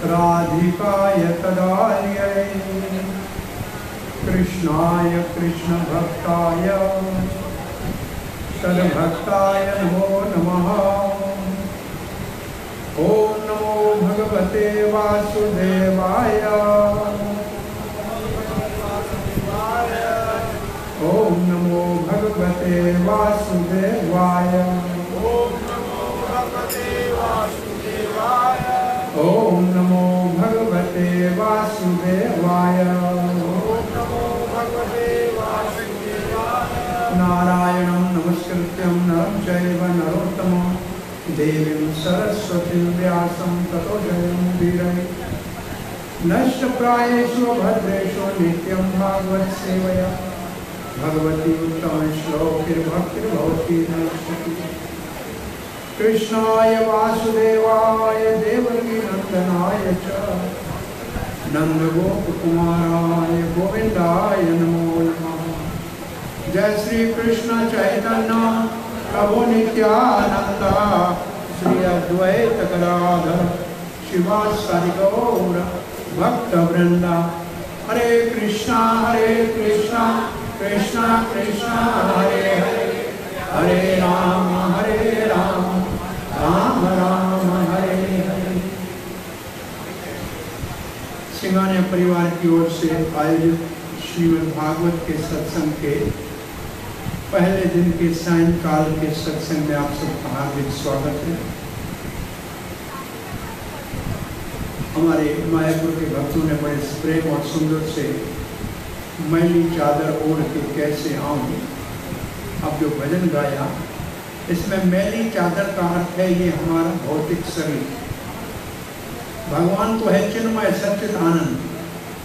राधिकाय तदालये कृष्णाय कृष्णभक्ताय तद्भक्ताय नमो नमः। ओम नमो भगवते वासुदेवाय। ओम नमो भगवते वासुदेवाय। ओम नमो भगवते वासुदेवाय। नारायणं नमस्कृत्यं नरं चैव नरोत्तमं देवीं सरस्वतीं व्यासं ततो जयमुदीरये। नष्टप्रायेषु भद्रेषु नित्यं भागवत सेवया भगवती उत्तम श्लोकैर्भक्तिर्भवती नश्यति। कृष्णाय वासुदेवाय देवकी नंदनाय च नंदगोपकुमाराय गोविंदाय नमो नमः। जय श्री कृष्ण चैतन्य प्रभु नित्यानंद श्री अद्वैत गदाधर शिवासादि गौर भक्तवृंद। हरे कृष्णा कृष्णा कृष्णा हरे हरे, हरे राम राम राम हरे हरे। सिंघानिया परिवार की ओर से आयोजित श्रीमद् भागवत के सत्संग के पहले दिन के सायंकाल के सत्संग में आप सबका हार्दिक स्वागत है। हमारे मायापुर के भक्तों ने बड़े प्रेम और सुंदर से मैली चादर ओढ़ के कैसे आऊं अब जो भजन गाया, इसमें मैली चादर का अर्थ है ये हमारा भौतिक शरीर। भगवान तो है चिन्मय सच्चित आनंद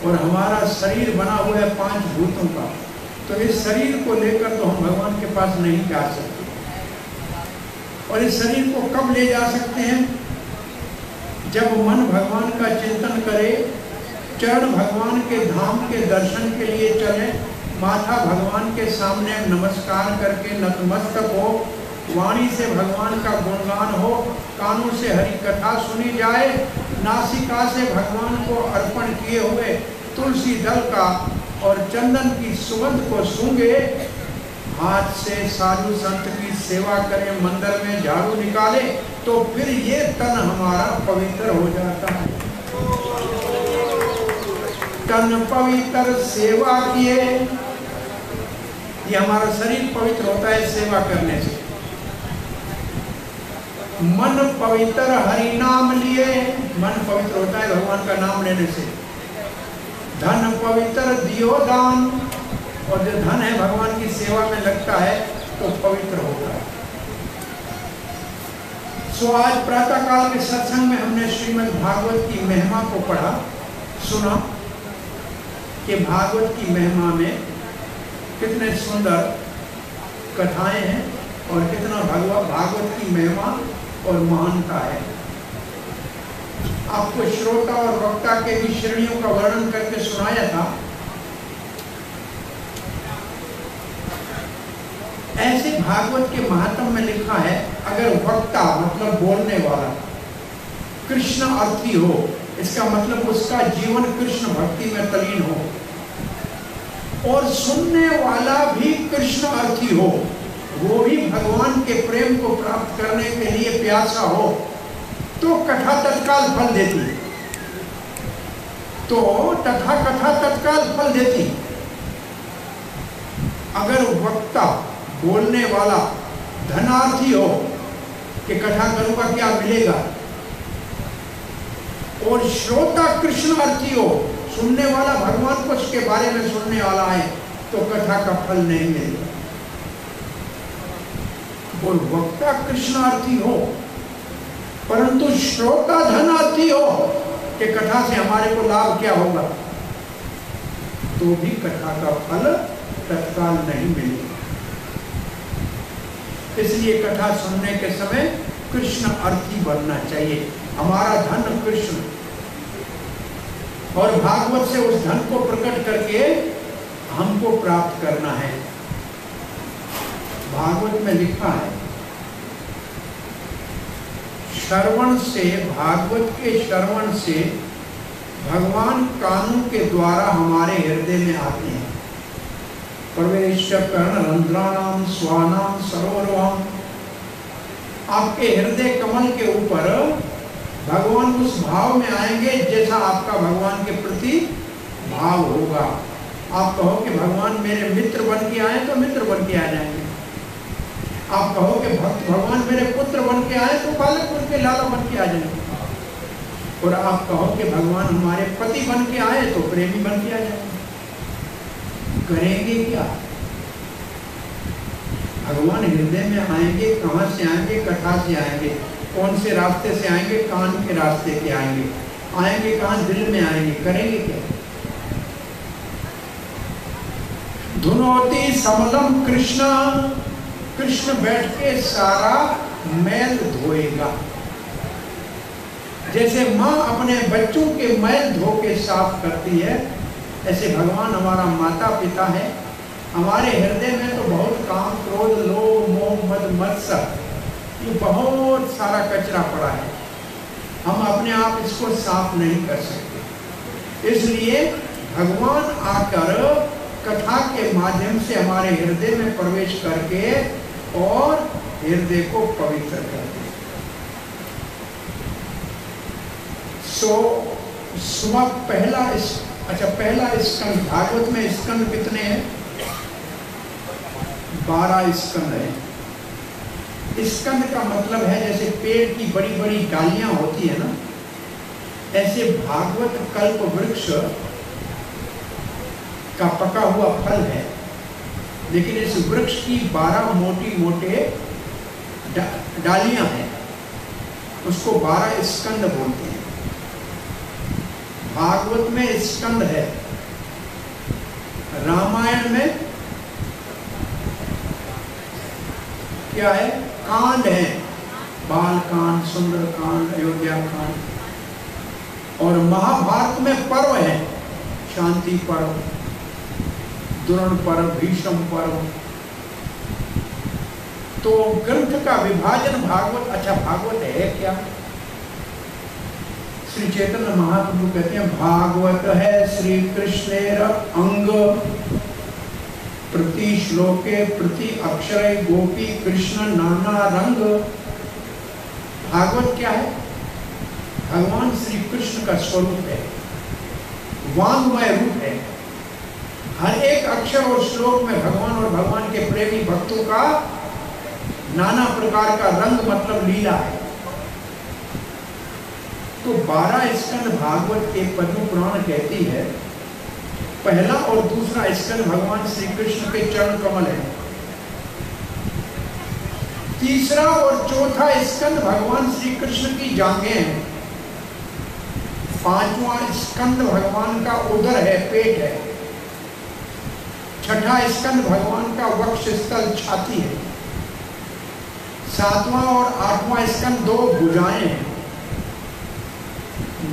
और हमारा शरीर बना हुआ है 5 भूतों का, तो इस शरीर को लेकर तो हम भगवान के पास नहीं जा सकते। और इस शरीर को कब ले जा सकते हैं? जब मन भगवान का चिंतन करे, चरण भगवान के धाम के दर्शन के लिए चले, माथा भगवान के सामने नमस्कार करके नतमस्तक हो, वाणी से भगवान का गुणगान हो, कानों से हरि कथा सुनी जाए, नासिका से भगवान को अर्पण किए हुए तुलसी दल का और चंदन की सुगंध को सूंघे, हाथ से साधु संत की सेवा करें, मंदिर में झाड़ू निकाले, तो फिर ये तन हमारा पवित्र हो जाता है। तन पवित्र सेवा किए, ये हमारा शरीर पवित्र होता है सेवा करने से। मन पवित्र हरि नाम लिए, मन पवित्र होता है भगवान का नाम लेने से। धन पवित्र दियो दान, और जो धन है भगवान की सेवा में लगता है तो पवित्र होता है। सो आज प्रातः काल के सत्संग में हमने श्रीमद् भागवत की महिमा को पढ़ा, सुना कि भागवत की महिमा में कितने सुंदर कथाएं हैं और कितना भागवत की महिमा और महानता है। आपको श्रोता और वक्ता के भी श्रेणियों का वर्णन करके सुनाया था। ऐसे भागवत के महात्म में लिखा है, अगर वक्ता मतलब बोलने वाला कृष्ण अर्थी हो, इसका मतलब उसका जीवन कृष्ण भक्ति में तल्लीन हो, और सुनने वाला भी कृष्ण अर्थी हो, वो भी भगवान के प्रेम को प्राप्त करने के लिए प्यासा हो, तो कथा तत्काल फल देती। तो कथा तत्काल फल देती। अगर वक्ता बोलने वाला धनार्थी हो कि कथा करूंगा क्या मिलेगा, और श्रोता कृष्ण अर्थी हो, सुनने वाला भगवान को उसके बारे में सुनने वाला है, तो कथा का फल नहीं मिलेगा। और वक्ता कृष्णार्थी हो परंतु श्रोता धनार्थी हो कि कथा से हमारे को लाभ क्या होगा, तो भी कथा का फल तत्काल नहीं मिलेगा। इसलिए कथा सुनने के समय कृष्ण अर्थी बनना चाहिए। हमारा धन कृष्ण, और भागवत से उस धन को प्रकट करके हमको प्राप्त करना है। भागवत में लिखा है, श्रवण से, भागवत के श्रवण से भगवान कानों के द्वारा हमारे हृदय में आते हैं। प्रवेश कर्ण रंध्राणाम स्वानाम सरोवरम, आपके हृदय कमल के ऊपर भगवान उस भाव में आएंगे जैसा आपका भगवान के प्रति भाव होगा। आप कहो कि भगवान मेरे मित्र बन के आए तो मित्र बन के आ जाएंगे। आप कहो कि भक्त भगवान मेरे पुत्र बन के आए तो बालक बन के, लाला बन के आ जाएंगे। और आप कहो कि भगवान हमारे पति बन के आए तो प्रेमी बन के आ जाएंगे। करेंगे क्या? भगवान हृदय में आएंगे। कहाँ से आएंगे? कथा से आएंगे। कौन से रास्ते से आएंगे? कान के रास्ते के आएंगे। आएंगे कहाँ? दिल में आएंगे। करेंगे क्या? धुनोति समलम कृष्ण, कृष्ण बैठ के सारा मैल धोएगा। जैसे माँ अपने बच्चों के मैल धो के साफ करती है, ऐसे भगवान हमारा माता पिता है। हमारे हृदय में तो बहुत काम, क्रोध, लोभ, मोह, मद, मत्सर, ये बहुत सारा कचरा पड़ा है। हम अपने आप इसको साफ नहीं कर सकते। इसलिए भगवान आकर कथा के माध्यम से हमारे हृदय में प्रवेश करके और हृदय को पवित्र करते। पहला स्कंद, भागवत में स्कंद कितने हैं? 12 स्कंद है। स्कंद का मतलब है जैसे पेड़ की बड़ी बड़ी डालियां होती है ना, ऐसे भागवत कल्प वृक्ष का पका हुआ फल है। लेकिन इस वृक्ष की 12 मोटी मोटे डालियां हैं, उसको 12 स्कंद बोलते हैं। भागवत में स्कंद है। रामायण में क्या है? कांड है। बाल कांड, सुंदर कांड, अयोध्या कांड। और महाभारत में पर्व है। शांति पर्व, द्रोण पर्व, भीष्म पर्व। तो ग्रंथ का विभाजन भागवत, अच्छा भागवत है क्या? श्री चैतन्य महाप्रभु कहते हैं भागवत है श्री कृष्णेर अंग, प्रति श्लोके प्रति अक्षरे गोपी कृष्ण नाना रंग। भागवत क्या है? भगवान श्री कृष्ण का स्वरूप है, वांगमय रूप है। हर एक अक्षर और श्लोक में भगवान और भगवान के प्रेमी भक्तों का नाना प्रकार का रंग, मतलब लीला है। तो 12 स्कंद भागवत के पद्म पुराण कहती है। पहला और दूसरा स्कंद भगवान श्री कृष्ण के चरण कमल है। तीसरा और चौथा स्कंद भगवान श्री कृष्ण की जांघें हैं। 5वां स्कंद भगवान का उदर है, पेट है। 6ठा स्कंद भगवान का वक्ष स्थल, छाती है। 7वां और 8वां स्कंद 2 भुजाएं हैं।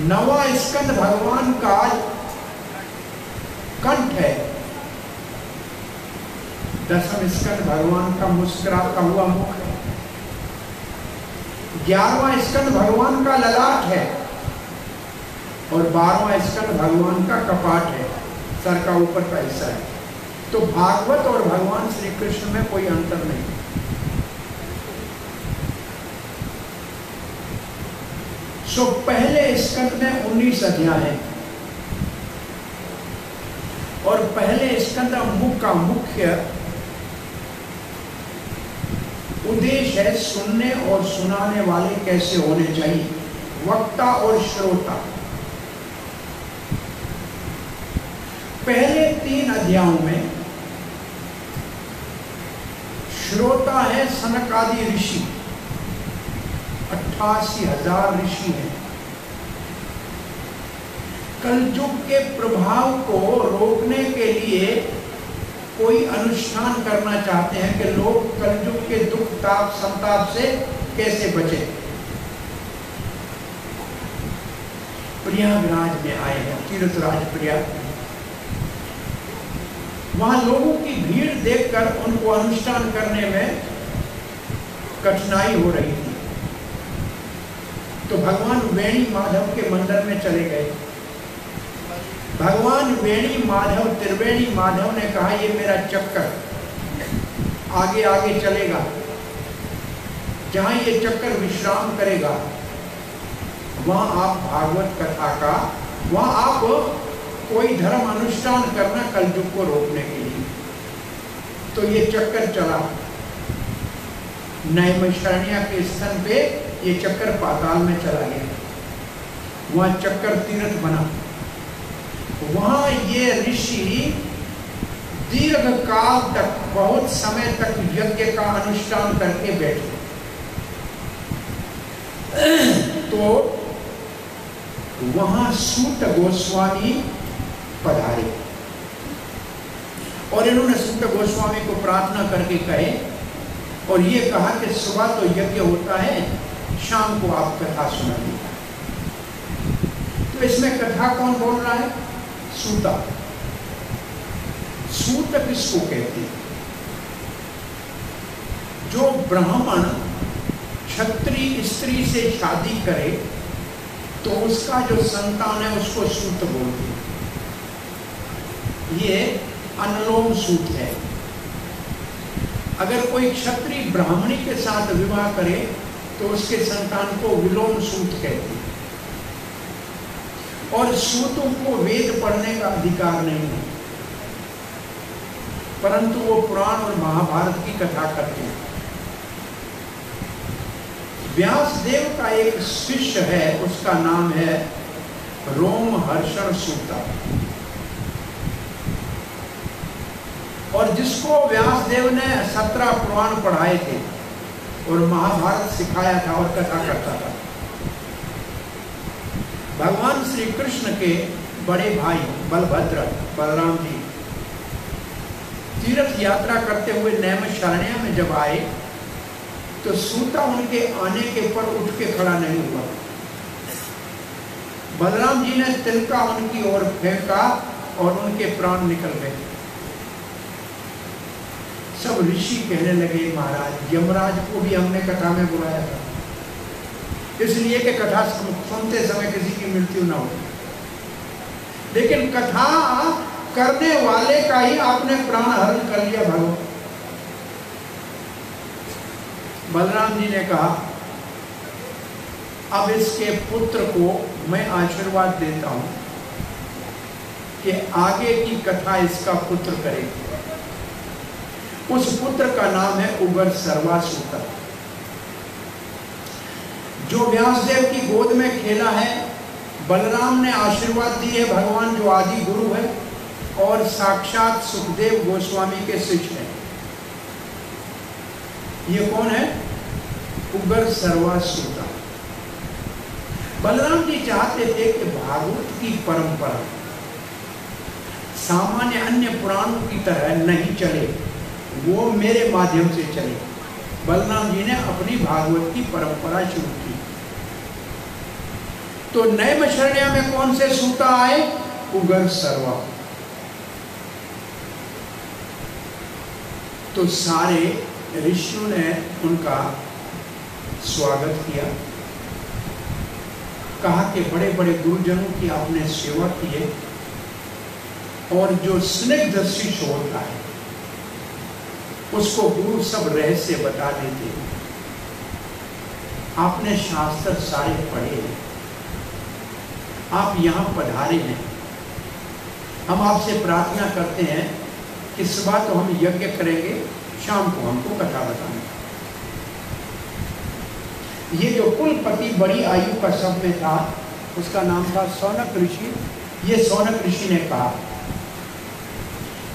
9वां स्कंद भगवान का कंठ है। 10वां स्कंद भगवान का मुस्कुराता हुआ मुख है। 11वां स्कंद भगवान का ललाट है। और 12वां स्कंद भगवान का कपाट है, सर का ऊपर का हिस्सा है। तो भागवत और भगवान श्री कृष्ण में कोई अंतर नहीं। सो पहले स्कंद में 19 अध्याय है और पहले स्कंद का मुख्य उद्देश्य है सुनने और सुनाने वाले कैसे होने चाहिए, वक्ता और श्रोता। पहले 3 अध्यायों में श्रोता है सनक आदि ऋषि, 88,000 ऋषि हैं। कलयुग के प्रभाव को रोकने के लिए कोई अनुष्ठान करना चाहते हैं कि लोग कलयुग के दुख ताप संताप से कैसे बचे। प्रयागराज में आए हैं, तीर्थराज प्रयाग। वहां लोगों की भीड़ देखकर उनको अनुष्ठान करने में कठिनाई हो रही थी। तो भगवान वेणी माधव के मंदिर में चले गए। भगवान वेणी माधव त्रिवेणी माधव ने कहा ये मेरा चक्कर आगे आगे चलेगा, जहां ये चक्कर विश्राम करेगा वहां आप भागवत कथा का, वहां आप कोई धर्म अनुष्ठान करना कलयुग को रोकने के लिए। तो ये चक्कर चला, नैमिषारण्य के स्थान पे ये चक्कर पाताल में चला गया, वहां चक्कर तीर्थ बना। वहां ये ऋषि दीर्घ काल तक, बहुत समय तक यज्ञ का अनुष्ठान करके बैठे। तो वहां सूत गोस्वामी पधारे और इन्होंने सूत गोस्वामी को प्रार्थना करके कहे और ये कहा कि सुबह तो यज्ञ होता है, शाम को आप कथा सुनाइए। तो इसमें कथा कौन बोल रहा है? सूता। सूत किसको कहते हैं? जो ब्राह्मण क्षत्रिय स्त्री से शादी करे तो उसका जो संतान है उसको सूत बोलते हैं। ये अनुलोम सूत है। अगर कोई क्षत्रिय ब्राह्मणी के साथ विवाह करे तो उसके संतान को विलोम सूत कहते हैं। और सूतों को वेद पढ़ने का अधिकार नहीं है, परंतु वो पुराण और महाभारत की कथा करते हैं। व्यासदेव का एक शिष्य है, उसका नाम है रोमहर्षण सूता, और जिसको व्यासदेव ने 17 पुराण पढ़ाए थे और महाभारत सिखाया था और कथा करता था। भगवान श्री कृष्ण के बड़े भाई बलभद्र, बलराम जी तीर्थ यात्रा करते हुए नैमिषारण्य में जब आए तो सूता उनके आने के पर उठ के खड़ा नहीं हुआ। बलराम जी ने तिनका उनकी ओर फेंका और उनके प्राण निकल गए। सब ऋषि कहने लगे महाराज यमराज को भी हमने कथा में बुलाया था, इसलिए कि कथा सुनते समय किसी की मृत्यु ना हो, लेकिन कथा करने वाले का ही आपने प्राण हरण कर लिया भगवान। बलराम जी ने कहा अब इसके पुत्र को मैं आशीर्वाद देता हूं कि आगे की कथा इसका पुत्र करेगा। उस पुत्र का नाम है उगर सर्वासूता, जो व्यासदेव की गोद में खेला है। बलराम ने आशीर्वाद दिए, भगवान जो आदि गुरु है और साक्षात सुखदेव गोस्वामी के शिष्य हैं। ये कौन है? उगर सर्वासूता। बलराम जी चाहते थे कि भागवत की परंपरा सामान्य अन्य पुराणों की तरह नहीं चले, वो मेरे माध्यम से चले। बलराम जी ने अपनी भागवत की परंपरा शुरू की। तो नैमिषारण्य में कौन से सूता आए? उगर सर्वा। तो सारे ऋषियों ने उनका स्वागत किया, कहा कि बड़े बड़े गुरुजनों की आपने सेवा की है, और जो स्निग्ध शिष्य होता है उसको गुरु सब रहस्य बता देते हैं। आपने शास्त्र सारे पढ़े हैं, आप यहाँ पधारे हैं। हम आपसे प्रार्थना करते हैं कि सुबह तो हम यज्ञ करेंगे, शाम को हमको कथा बताएं। ये जो कुलपति बड़ी आयु का सब में था, उसका नाम था सौनक ऋषि। ये सौनक ऋषि ने कहा,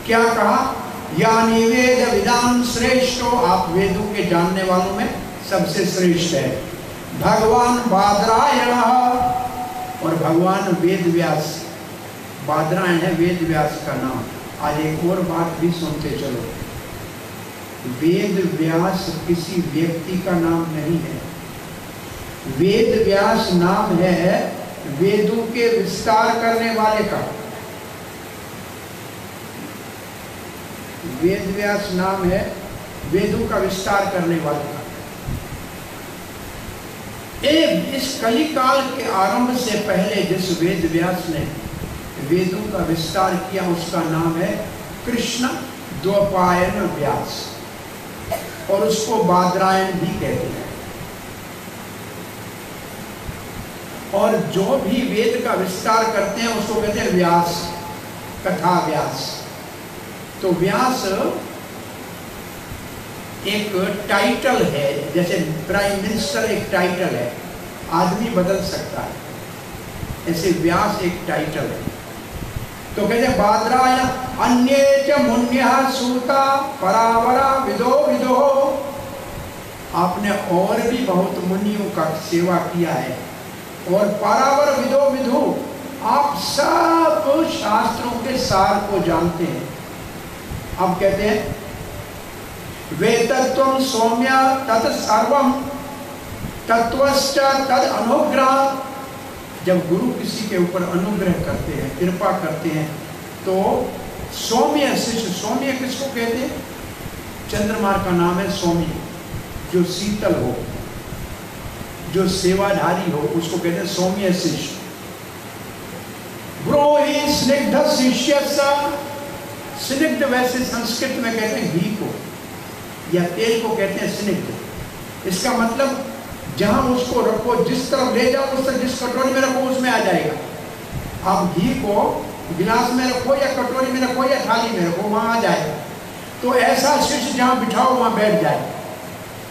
क्या कहा? यानी वेद विदान श्रेष्ठो, आप वेदों के जानने वालों में सबसे श्रेष्ठ है। भगवान बादरायण, और भगवान वेद व्यास, बादरायण है वेद व्यास का नाम। आज एक और बात भी सुनते चलो, वेद व्यास किसी व्यक्ति का नाम नहीं है। वेद व्यास नाम है वेदों के विस्तार करने वाले का। वेद व्यास नाम है वेदों का विस्तार करने वाले का। इस कलिकाल के आरंभ से पहले जिस वेद व्यास ने वेदों का विस्तार किया उसका नाम है कृष्ण द्वैपायन व्यास, और उसको बादरायण भी कहते हैं। और जो भी वेद का विस्तार करते हैं उसको कहते हैं व्यास, कथा व्यास। तो व्यास एक टाइटल है, जैसे प्राइम मिनिस्टर एक टाइटल है, आदमी बदल सकता है, ऐसे व्यास एक टाइटल है। तो कहते हैं बादरायण अन्ये च मुन्यः सूता परावरा विदो विदो। आपने और भी बहुत मुनियों का सेवा किया है, और परावर विदो विदु, आप सब शास्त्रों के सार को जानते हैं। अब कहते हैं वेतत्वं सौम्य तत् सर्वम तत्वश्च तद अनुग्रह। जब गुरु किसी के ऊपर अनुग्रह करते हैं, कृपा करते हैं, तो सौम्य शिष्य, सौम्य किसको कहते हैं? चंद्रमा का नाम है सौम्य, जो शीतल हो, जो सेवाधारी हो, उसको कहते हैं सौम्य शिष्य। ब्रोहि स्निग्ध शिष्य, स्निग्ध वैसे संस्कृत में कहते हैं घी को या तेल को कहते हैं स्निग्ध। इसका मतलब जहां उसको रखो, जिस तरफ ले जाओ, उस जिस कटोरी में रखो उसमें आ जाएगा। आप घी को गिलास में रखो या कटोरी में रखो या थाली में रखो, वहां आ जाएगा। तो ऐसा शिष्य जहां बिठाओ वहां बैठ जाए,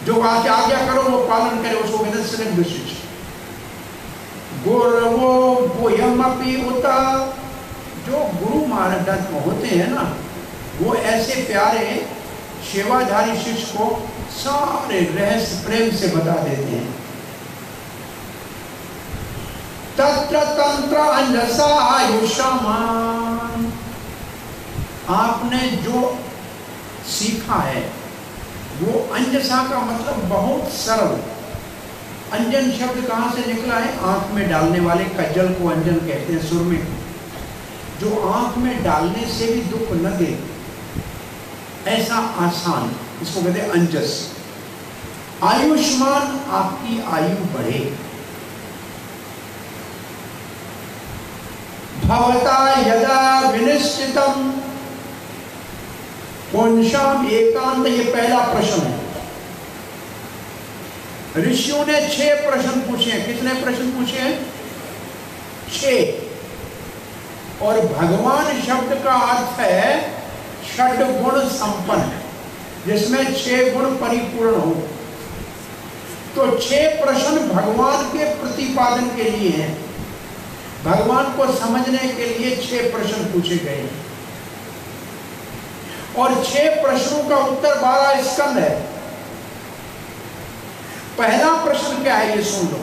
जो आज्ञा करो वो पालन करे, उसको कहते हैं स्निग्ध शिष्य। गुरवो बोयमपि उता, जो गुरु महाराज होते हैं ना, वो ऐसे प्यारे सेवाधारी शिष्य को सारे रहस्य प्रेम से बता देते हैं। तत्र तंत्र अंजसा आयुष्मान, आपने जो सीखा है वो अंजसा का मतलब बहुत सरल। अंजन शब्द कहाँ से निकला है? आंख में डालने वाले कज्जल को अंजन कहते हैं, सुरमे को। जो आंख में डालने से भी दुख न दे, ऐसा आसान, इसको कहते हैं अंजस। आयुष्मान, आपकी आयु बढ़े। भवता यदा विनिश्चितम पुंसाम एकांत, ये पहला प्रश्न है। ऋषियों ने 6 प्रश्न पूछे हैं। कितने प्रश्न पूछे हैं? 6। और भगवान शब्द का अर्थ है षड्गुण संपन्न, जिसमें 6 गुण परिपूर्ण हो। तो 6 प्रश्न भगवान के प्रतिपादन के लिए हैं, भगवान को समझने के लिए 6 प्रश्न पूछे गए। और 6 प्रश्नों का उत्तर 12 स्कंद है। पहला प्रश्न क्या है ये सुन लो।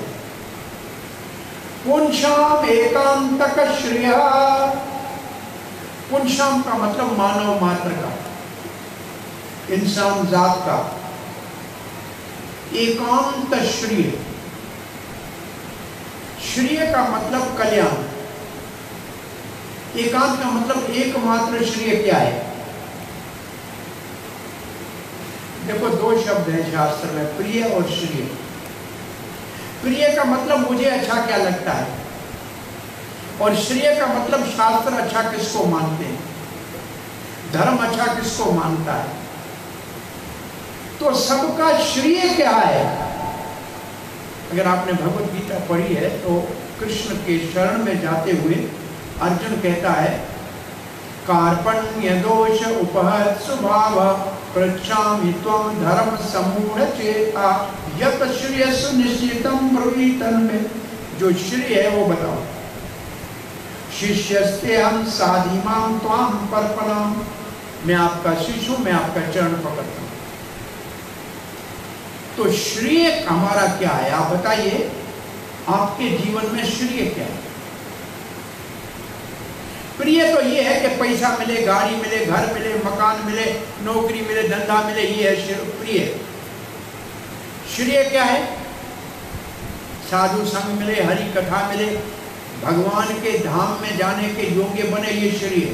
पुंसाम एकांतक श्रेय, पुंसाम का मतलब मानव मात्र का, इंसान जात का। एकांत श्रेय, श्रेय का मतलब कल्याण। एकांत का मतलब एकमात्र श्रेय क्या है? देखो 2 शब्द हैं शास्त्र में, प्रिय और श्रेय। प्रिय का मतलब मुझे अच्छा क्या लगता है, और श्रेय का मतलब शास्त्र अच्छा किसको मानते हैं, धर्म अच्छा किसको मानता है। तो सबका श्रेय क्या है? अगर आपने भगवत गीता पढ़ी है तो कृष्ण के शरण में जाते हुए अर्जुन कहता है, कार्पण्य दोष उपहत स्वभाव पृच्छामि त्वं धर्म सम्मूढ़ चेता यत श्रेय सुनिश्चितम ब्रवीतन में। जो श्रेय है वो बताओ। शिष्यस्ते हम साधिमाम त्वाम पर्पणम, मैं आपका शिष्य हूं, मैं आपका चरण पकड़ता हूं। तो श्रेय हमारा क्या है? आप बताइए, आपके जीवन में श्रेय क्या है? प्रिय तो ये है कि पैसा मिले, गाड़ी मिले, घर मिले, मकान मिले, नौकरी मिले, धंधा मिले, ये है प्रिय। श्रेय क्या है? साधु संग मिले, हरि कथा मिले, भगवान के धाम में जाने के योग्य बने, ये श्रेय।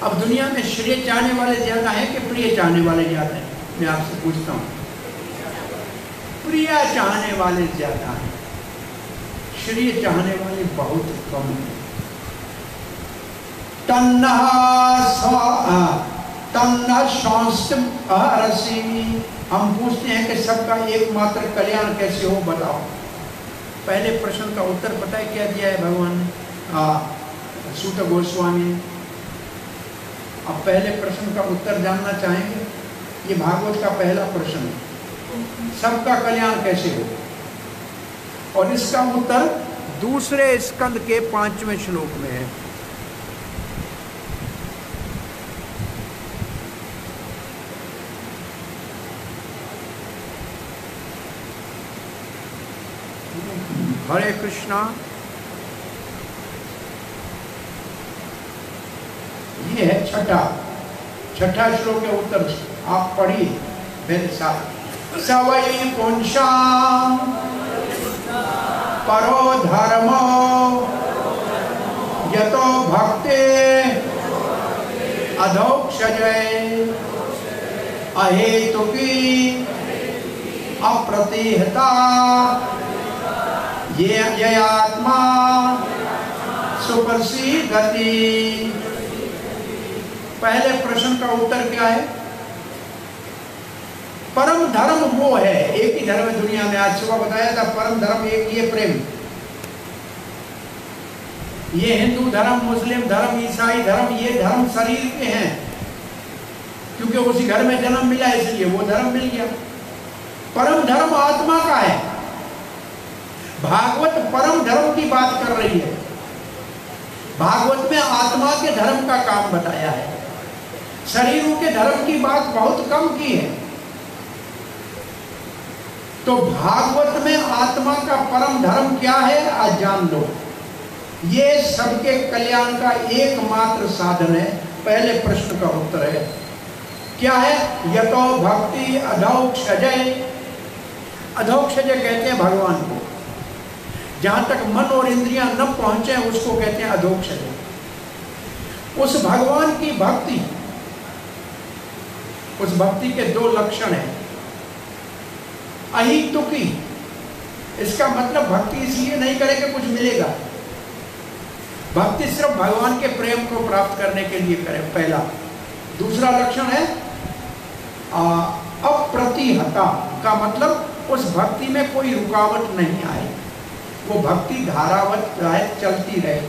अब दुनिया में श्रेय चाहने वाले ज्यादा हैं कि प्रिय चाहने वाले ज्यादा हैं? मैं आपसे पूछता हूँ। प्रिय चाहने वाले ज्यादा हैं, श्रेय चाहने वाले बहुत कम हैं। तन्ना शांस्तम अहरसी। हम पूछते हैं कि सबका एकमात्र कल्याण कैसे हो, बताओ। पहले प्रश्न का उत्तर पता है क्या दिया है भगवान ने, सूत गोस्वामी ने। अब पहले प्रश्न का उत्तर जानना चाहेंगे? ये भागवत का पहला प्रश्न है, सबका कल्याण कैसे हो, और इसका उत्तर दूसरे स्कंद के 5वें श्लोक में है। हरे कृष्णा। ये है छठा श्लोक के उत्तर, आप पढ़िए मेरे साथ। सवै पुंसा परो धर्मो यतो भक्ते अधोक्षजय अहेतुकी अप्रतिहता ये आत्मा सुप्रसिद्धति। पहले प्रश्न का उत्तर क्या है? परम धर्म वो है, एक ही धर्म है दुनिया में। आज सुबह बताया था परम धर्म एक ही है, प्रेम। ये हिंदू धर्म, मुस्लिम धर्म, ईसाई धर्म, ये धर्म शरीर के हैं, क्योंकि उसी घर में जन्म मिला इसलिए वो धर्म मिल गया। परम धर्म आत्मा का है। भागवत परम धर्म की बात कर रही है। भागवत में आत्मा के धर्म का काम बताया है, शरीरों के धर्म की बात बहुत कम की है। तो भागवत में आत्मा का परम धर्म क्या है आज जान लो। ये सबके कल्याण का एकमात्र साधन है। पहले प्रश्न का उत्तर है क्या है? यतो भक्ति अधोक्षजय। अधोक्षजय कहते हैं भगवान को, जहां तक मन और इंद्रियां न पहुंचे उसको कहते हैं अधोक्षजय। उस भगवान की भक्ति, उस भक्ति के दो लक्षण हैं। अहितुकी, इसका मतलब भक्ति इसलिए नहीं करे कि कुछ मिलेगा। भक्ति सिर्फ भगवान के प्रेम को प्राप्त करने के लिए करे, पहला। दूसरा लक्षण है अप्रतिहता, का मतलब उस भक्ति में कोई रुकावट नहीं आए, वो भक्ति धारावत चलती रहे।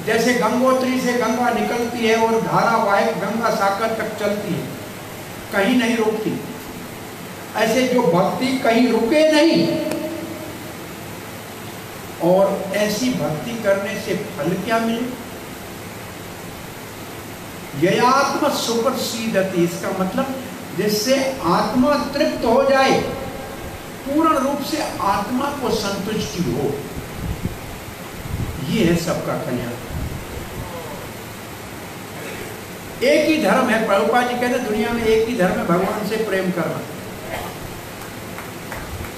जैसे गंगोत्री से गंगा निकलती है और धारावाहिक गंगा सागर तक चलती है, कहीं नहीं रुकती, ऐसे जो भक्ति कहीं रुके नहीं। और ऐसी भक्ति करने से फल क्या मिले? ययात्म सुप्रसिद्धति, इसका मतलब जिससे आत्मा तृप्त हो जाए, पूर्ण रूप से आत्मा को संतुष्टि हो, ये है सबका कल्याण। एक ही धर्म है, प्रभुपाद जी कहते हैं दुनिया में एक ही धर्म है, भगवान से प्रेम करना।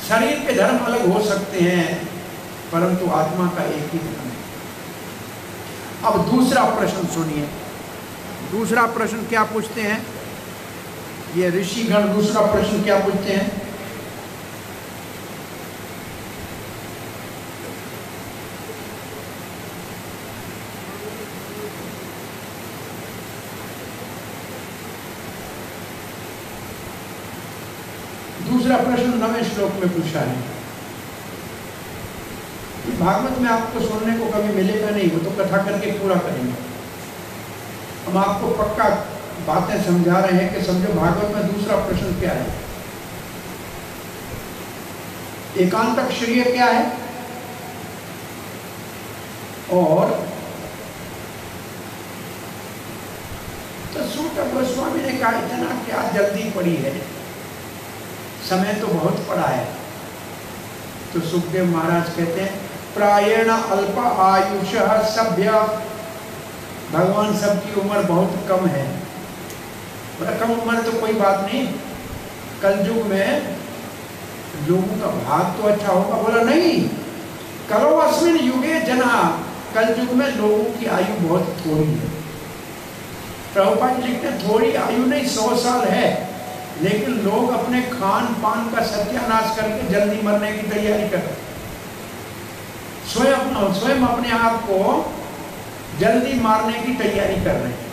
शरीर के धर्म अलग हो सकते हैं, परंतु आत्मा का एक ही धर्म है। अब दूसरा प्रश्न सुनिए। दूसरा प्रश्न क्या पूछते हैं ये ऋषिगण? दूसरा प्रश्न क्या पूछते हैं? दूसरा प्रश्न 9वें श्लोक में पूछा है। भागवत में आपको सुनने को कभी मिलेगा नहीं, वो तो कथा करके पूरा करेंगे। हम आपको पक्का बातें समझा रहे हैं कि समझो भागवत में दूसरा प्रश्न क्या है। एकांतक श्रेय क्या है, और तो सूत गोस्वामी ने कहा इतना क्या जल्दी पड़ी है, समय तो बहुत पड़ा है। तो सुखदेव महाराज कहते हैं प्रायेण अल्प आयुषः सभ्य, भगवान सबकी उम्र बहुत कम है। बोला कम उम्र तो कोई बात नहीं, कलयुग में लोगों का भाग तो अच्छा होगा। बोला नहीं, कलो अस्मिन युगे जना, कलयुग में लोगों की आयु बहुत थोड़ी है। प्रभुपाद जी लिखते हैं थोड़ी आयु नहीं, 100 साल है, लेकिन लोग अपने खान पान का सत्यानाश करके जल्दी मरने की तैयारी कर रहे हैं। स्वयं अपने आप को जल्दी मारने की तैयारी कर रहे हैं।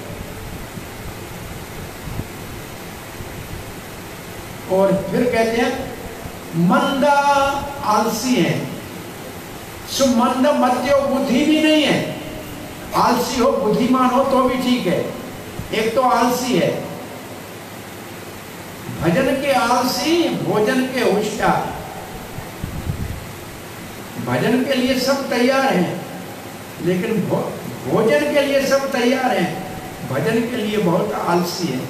और फिर कहते हैं मंदा आलसी है, सुमंद मत्यो बुद्धि भी नहीं है। आलसी हो बुद्धिमान हो तो भी ठीक है, एक तो आलसी है। भजन के आलसी भोजन के होशियार। भजन के लिए सब तैयार हैं, लेकिन भोजन के लिए सब तैयार हैं, भजन के लिए बहुत आलसी है।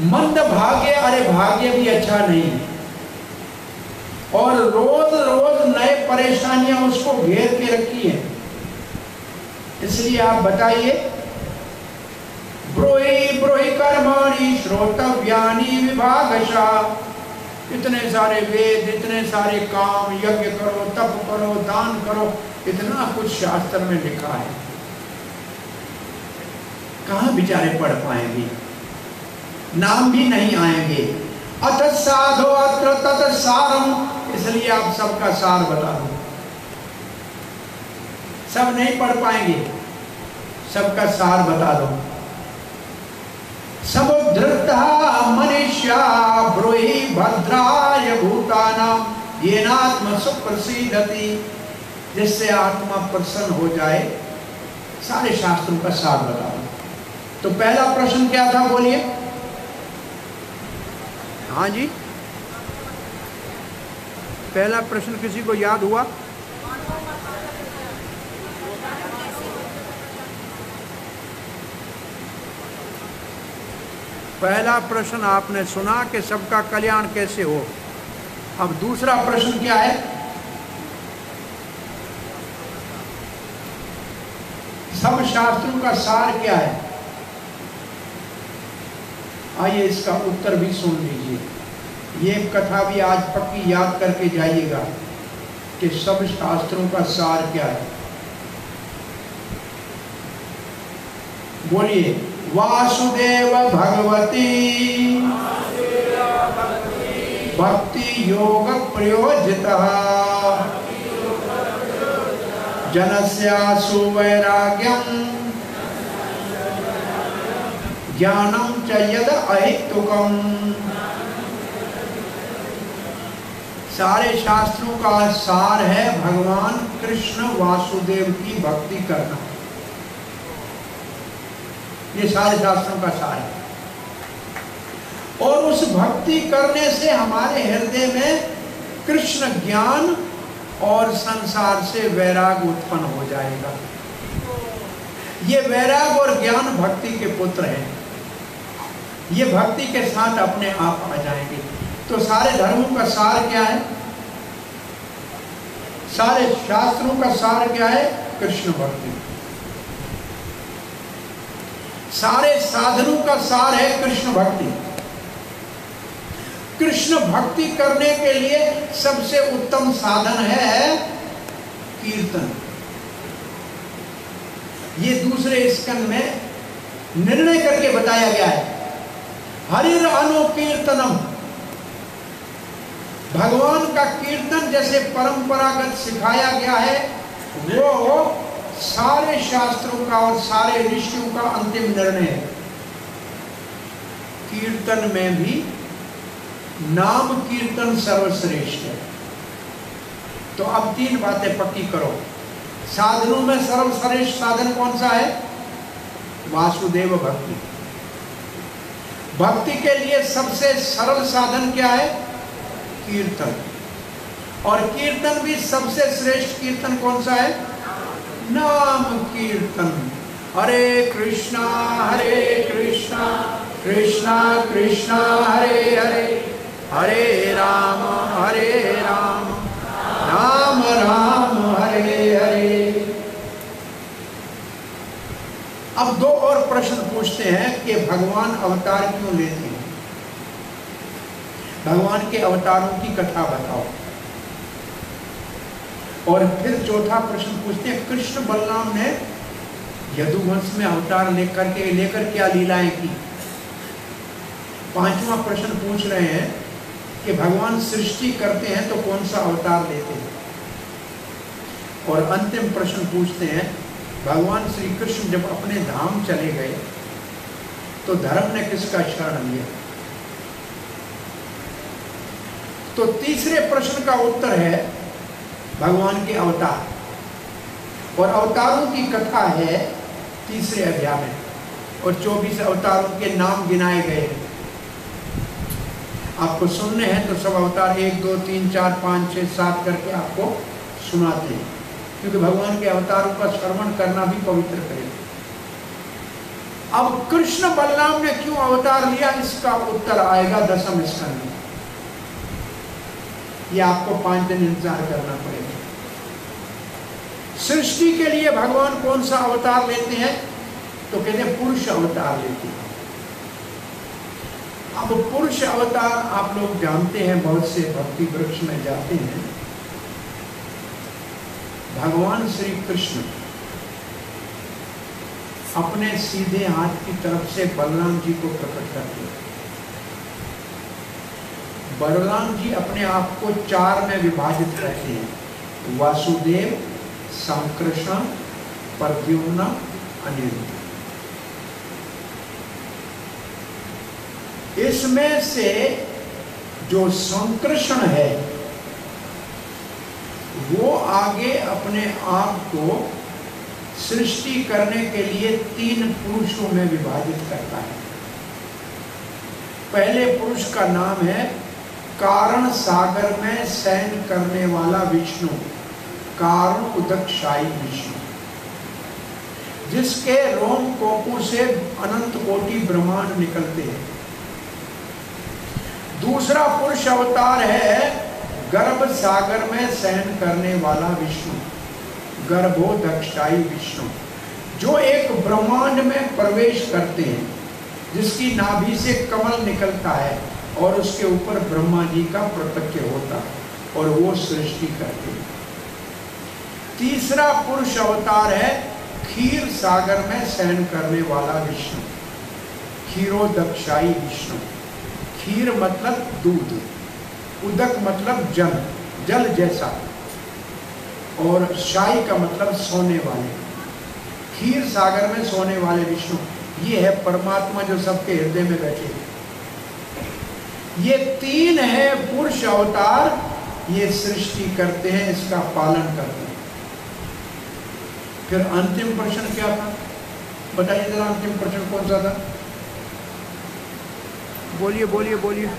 मंद भाग्य, अरे भाग्य भी अच्छा नहीं है, और रोज रोज नए परेशानियां उसको घेर के रखी है। इसलिए आप बताइए, ब्रूहि ब्रूहि कर्माणि श्रोतव्यानि विभागशः। इतने सारे वेद, इतने सारे काम, यज्ञ करो, तप करो, दान करो, इतना कुछ शास्त्र में लिखा है, कहाँ बेचारे पढ़ पाएंगे, नाम भी नहीं आएंगे। अथ साधो अत्र तत् सारम। इसलिए आप सबका सार बता दो, सब नहीं पढ़ पाएंगे, सबका सार बता दो। समुद्धृता मनुष्या ब्रूहि भद्राय भूतानां येनात्म सुप्रसीदति। जिससे आत्मा प्रसन्न हो जाए, सारे शास्त्रों का सार बता दो। तो पहला प्रश्न क्या था, बोलिए। हाँ जी, पहला प्रश्न किसी को याद हुआ? पहला प्रश्न आपने सुना कि सबका कल्याण कैसे हो। अब दूसरा प्रश्न क्या है? सब शास्त्रों का सार क्या है? आइए इसका उत्तर भी सुन लीजिए। ये कथा भी आज पक्की याद करके जाइएगा कि सब शास्त्रों का सार क्या है। बोलिए, वासुदेव भगवती भक्ति योग प्रयोजितः जनस्यासु वैराग्यम ज्ञानम च यद अहेतुकम। सारे शास्त्रों का सार है भगवान कृष्ण वासुदेव की भक्ति करना। ये सारे शास्त्रों का सार है, और उस भक्ति करने से हमारे हृदय में कृष्ण ज्ञान और संसार से वैराग उत्पन्न हो जाएगा। ये वैराग और ज्ञान भक्ति के पुत्र हैं, ये भक्ति के साथ अपने आप आ जाएंगे। तो सारे धर्मों का सार क्या है? सारे शास्त्रों का सार क्या है? कृष्ण भक्ति। सारे साधनों का सार है कृष्ण भक्ति। कृष्ण भक्ति करने के लिए सबसे उत्तम साधन है कीर्तन। ये दूसरे स्कंद में निर्णय करके बताया गया है। हरिर अनुकीर्तनम, भगवान का कीर्तन जैसे परंपरागत सिखाया गया है, वो सारे शास्त्रों का और सारे ऋषियों का अंतिम निर्णय है। कीर्तन में भी नाम कीर्तन सर्वश्रेष्ठ है। तो अब तीन बातें पक्की करो। साधनों में सर्वश्रेष्ठ साधन कौन सा है? वासुदेव भक्ति। भक्ति के लिए सबसे सरल साधन क्या है? कीर्तन। और कीर्तन भी सबसे श्रेष्ठ कीर्तन कौन सा है? नाम कीर्तन। हरे कृष्णा कृष्णा कृष्णा हरे हरे, हरे राम राम राम हरे हरे। अब दो और प्रश्न पूछते हैं कि भगवान अवतार क्यों लेते हैं? भगवान के अवतारों की कथा बताओ। और फिर चौथा प्रश्न पूछते हैं, कृष्ण बलराम ने यदुवंश में अवतार लेकर क्या लीलाएं की? 5वां प्रश्न पूछ रहे हैं कि भगवान सृष्टि करते हैं तो कौन सा अवतार लेते हैं। और अंतिम प्रश्न पूछते हैं, भगवान श्री कृष्ण जब अपने धाम चले गए तो धर्म ने किसका शरण लिया। तो तीसरे प्रश्न का उत्तर है भगवान के अवतार, और अवतारों की कथा है तीसरे अध्याय में, और 24 अवतारों के नाम गिनाए गए। आपको सुनने हैं तो सब अवतार 1 2 3 4 5 6 7 करके आपको सुनाते हैं, क्योंकि भगवान के अवतारों का श्रवण करना भी पवित्र करेगा। अब कृष्ण बलराम ने क्यों अवतार लिया, इसका उत्तर आएगा 10वें स्कंद में। ये आपको 5 दिन इंतजार करना पड़ेगा। सृष्टि के लिए भगवान कौन सा अवतार लेते हैं, तो कहते हैं पुरुष अवतार लेते हैं। अब पुरुष अवतार आप लोग जानते हैं, बहुत से भक्ति वृक्ष में जाते हैं। भगवान श्री कृष्ण अपने सीधे हाथ की तरफ से बलराम जी को प्रकट करते हैं। बलराम जी अपने आप को 4 में विभाजित करते हैं, वासुदेव, संकृष्ण, प्रद्युम्न, अनिरुद्ध। इसमें से जो संकृष्ण है वो आगे अपने आप को सृष्टि करने के लिए 3 पुरुषों में विभाजित करता है। पहले पुरुष का नाम है कारण सागर में शयन करने वाला विष्णु, कारण उदकशायी विष्णु, जिसके रोम कोकु से अनंत कोटि ब्रह्मांड निकलते हैं। दूसरा पुरुष अवतार है गर्भ सागर में शयन करने वाला विष्णु, गर्भोदकशायी विष्णु, जो एक ब्रह्मांड में प्रवेश करते हैं, जिसकी नाभि से कमल निकलता है और उसके ऊपर ब्रह्मा जी का प्रत्यक्ष होता है और वो सृष्टि करते हैं। तीसरा पुरुष अवतार है क्षीर सागर में शयन करने वाला विष्णु, क्षीरोदकशायी विष्णु। क्षीर मतलब दूध, उदक मतलब जल, जल जैसा, और शाही का मतलब सोने वाले। क्षीर सागर में सोने वाले विष्णु, ये है परमात्मा जो सबके हृदय में बैठे। ये 3 है पुरुष अवतार, ये सृष्टि करते हैं, इसका पालन करते हैं। फिर अंतिम प्रश्न क्या था, बताइए जरा, अंतिम प्रश्न कौन सा था? बोलिए बोलिए बोलिए।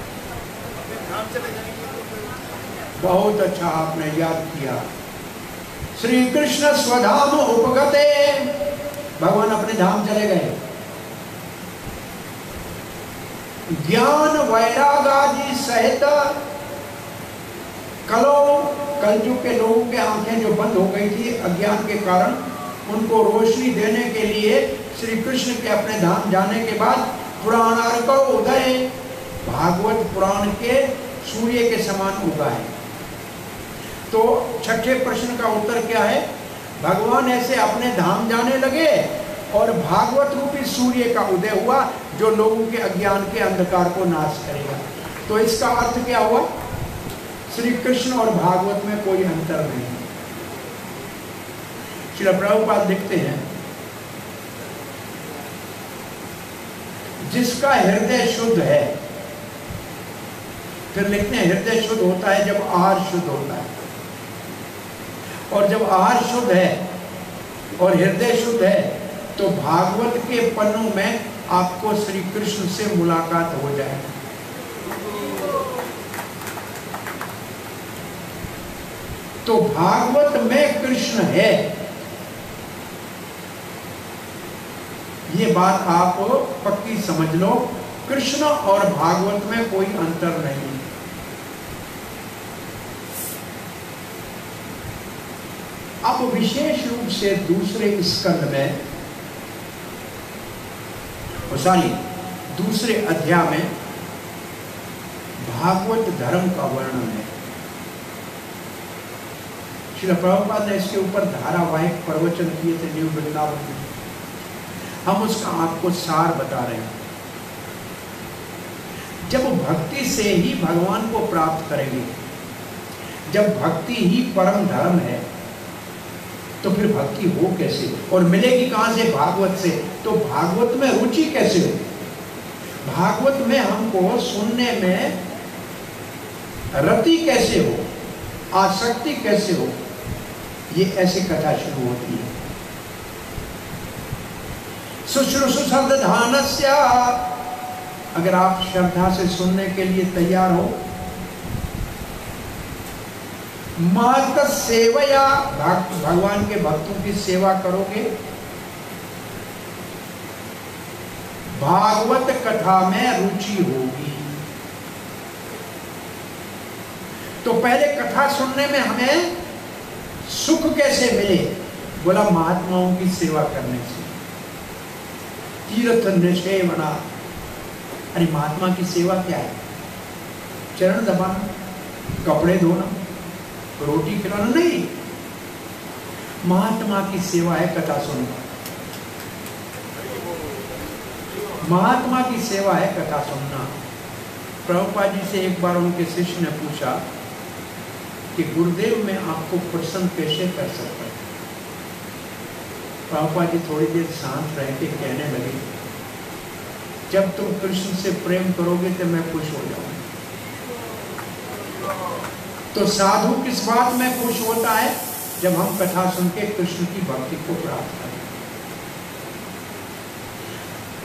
बहुत अच्छा आपने याद किया। श्री कृष्ण स्वधाम उपगते, भगवान अपने धाम चले गए। ज्ञान वैरागादि सहित कलयुग के लोगों के आंखें जो बंद हो गई थी अज्ञान के कारण, उनको रोशनी देने के लिए श्री कृष्ण के अपने धाम जाने के बाद पुराणार्क उदय, भागवत पुराण के सूर्य के समान उगा है। तो छठे प्रश्न का उत्तर क्या है? भगवान ऐसे अपने धाम जाने लगे और भागवत रूपी सूर्य का उदय हुआ, जो लोगों के अज्ञान के अंधकार को नाश करेगा। तो इसका अर्थ क्या हुआ? श्री कृष्ण और भागवत में कोई अंतर नहीं है। श्रील प्रभुपाद लिखते हैं, जिसका हृदय शुद्ध है, फिर लिखते हैं हृदय शुद्ध होता है जब आहार शुद्ध होता है, और जब आहार शुद्ध है और हृदय शुद्ध है तो भागवत के पन्नों में आपको श्री कृष्ण से मुलाकात हो जाएगी। तो भागवत में कृष्ण है, ये बात आप पक्की समझ लो। कृष्ण और भागवत में कोई अंतर नहीं। अब विशेष रूप से दूसरे स्कंद में, दूसरे अध्याय में भागवत धर्म का वर्णन है। श्रील प्रभुपाद ने इसके ऊपर धारावाहिक प्रवचन किए थे न्यू वृंदावन में। हम उसका आपको सार बता रहे हैं। जब भक्ति से ही भगवान को प्राप्त करेंगे, जब भक्ति ही परम धर्म है, तो फिर भक्ति हो कैसे और मिलेगी कहां से? भागवत से। तो भागवत में रुचि कैसे हो? भागवत में हमको सुनने में रति कैसे हो, आसक्ति कैसे हो? ये ऐसी कथा शुरू होती है। शुश्रूषु श्रद्धानस्य, अगर आप श्रद्धा से सुनने के लिए तैयार हो, महत सेवया, भगवान के भक्तों की सेवा करोगे, भागवत कथा में रुचि होगी। तो पहले कथा सुनने में हमें सुख कैसे मिले? बोला महात्माओं की सेवा करने से। तीर्थ निषेवना, अरे महात्मा की सेवा क्या है? चरण दबाना, कपड़े धोना, रोटी खिलाना? नहीं, महात्मा की सेवा है कथा सुनना। महात्मा की सेवा है कथा सुनना। प्रभुपाद जी से एक बार उनके शिष्य ने पूछा कि गुरुदेव मैं आपको प्रसन्न कैसे कर सकता हूं? प्रभुपाद जी थोड़ी देर शांत रह के कहने लगे, जब तुम कृष्ण से प्रेम करोगे तो मैं खुश हो जाऊंगा। तो साधु किस बात में खुश होता है? जब हम कथा सुन के कृष्ण की भक्ति को प्राप्त करें।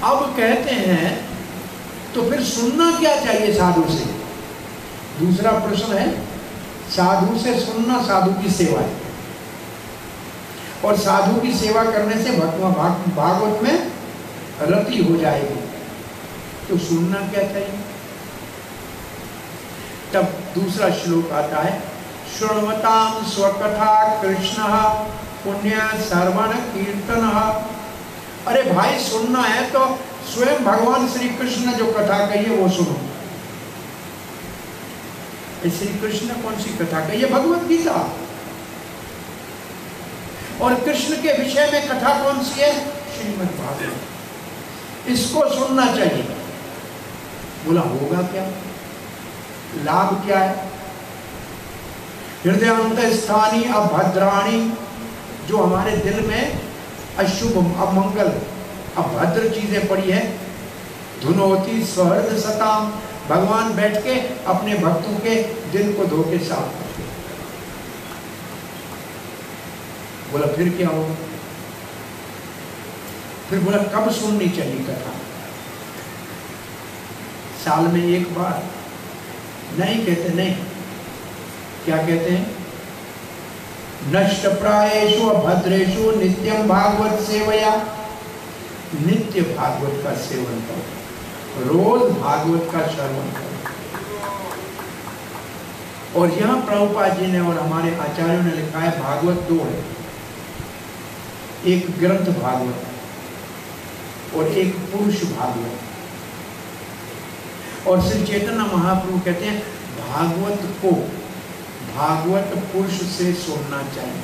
अब कहते हैं तो फिर सुनना क्या चाहिए साधु से? दूसरा प्रश्न है, साधु से सुनना साधु की सेवा है, और साधु की सेवा करने से भागवत में रति हो जाएगी। तो सुनना क्या चाहिए? तब दूसरा श्लोक आता है, शृण्वतां स्वकथा कृष्ण पुण्य श्रवण कीर्तन। अरे भाई सुनना है तो स्वयं भगवान श्री कृष्ण ने जो कथा कही है वो सुनो। श्री कृष्ण ने कौन सी कथा कही है? भगवत गीता। और कृष्ण के विषय में कथा कौन सी है? श्रीमद् भागवत। इसको सुनना चाहिए। बोला होगा क्या? लाभ क्या है? हृदयांत स्थानी अभद्राणी, जो हमारे दिल में अशुभ, अमंगल, अभद्र चीजें पड़ी है, धुनोती स्वहृद सताम, भगवान बैठ के अपने भक्तों के दिल को धो के साफ करते। बोला फिर क्या होगा? फिर बोला कब सुननी चाहिए कथा? साल में एक बार? नहीं कहते, नहीं। क्या कहते हैं? नष्ट प्रायेषु अभद्रेषु नित्यम भागवत सेवया। नित्य भागवत का सेवन करो, रोज भागवत का श्रवण करो। और यहां प्रभुपाद जी ने और हमारे आचार्यों ने लिखा है भागवत दो है, एक ग्रंथ भागवत और एक पुरुष भागवत। और श्री चैतन्य महाप्रभु कहते हैं भागवत को भागवत पुरुष से सुनना चाहिए।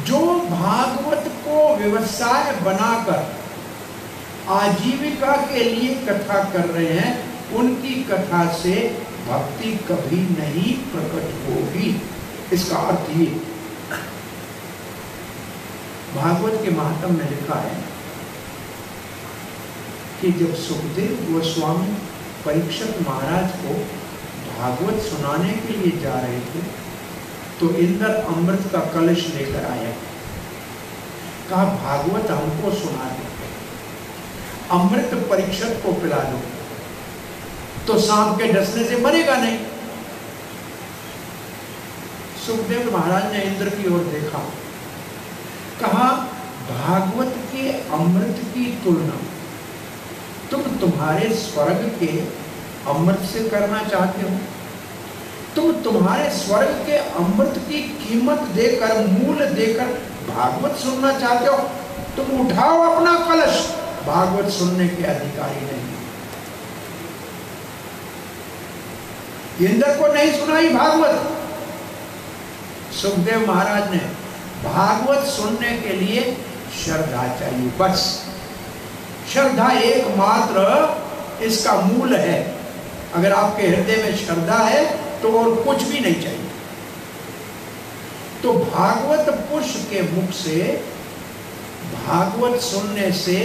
जो भागवत को व्यवसाय बनाकर आजीविका के लिए कथा कर रहे हैं, उनकी कथा से भक्ति कभी नहीं प्रकट होगी। इसका अर्थ ये, भागवत के महात्म में लिखा है कि जब सुखदेव गोस्वामी परीक्षित महाराज को भागवत सुनाने के लिए जा रहे थे, तो इंद्र अमृत का कलश लेकर आया। कहा भागवत हमको सुना दो, अमृत परीक्षित को पिला दो, तो सांप के डसने से मरेगा नहीं। सुखदेव महाराज ने इंद्र की ओर देखा, कहा भागवत के अमृत की तुलना तुम तुम्हारे स्वर्ग के अमृत से करना चाहते हो? तुम तुम्हारे स्वर्ग के अमृत की कीमत देकर, मूल देकर भागवत सुनना चाहते हो? तुम उठाओ अपना कलश, भागवत सुनने के अधिकारी नहीं। इंद्र को नहीं सुनाई भागवत। सुखदेव महाराज ने भागवत सुनने के लिए श्रद्धा चाहिए, बस श्रद्धा एकमात्र इसका मूल है। अगर आपके हृदय में श्रद्धा है तो और कुछ भी नहीं चाहिए। तो भागवत पुरुष के मुख से, भागवत सुनने से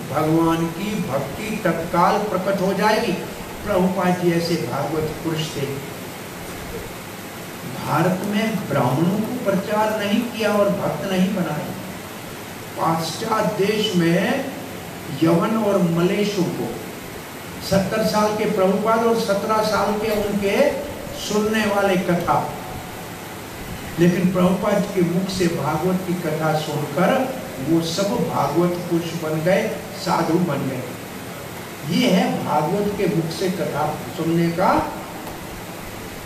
भगवान की भक्ति तत्काल प्रकट हो जाएगी। प्रभुपाद जी ऐसे भागवत पुरुष थे। भारत में ब्राह्मणों को प्रचार नहीं किया और भक्त नहीं बनाए। पाश्चात्य देश में यवन और मलेशों को 70 साल के प्रभुपाद और 17 साल के उनके सुनने वाले कथा, लेकिन प्रभुपाद के मुख से भागवत की कथा सुनकर वो सब भागवत पुरुष बन गए, साधु बन गए। ये है भागवत के मुख से कथा सुनने का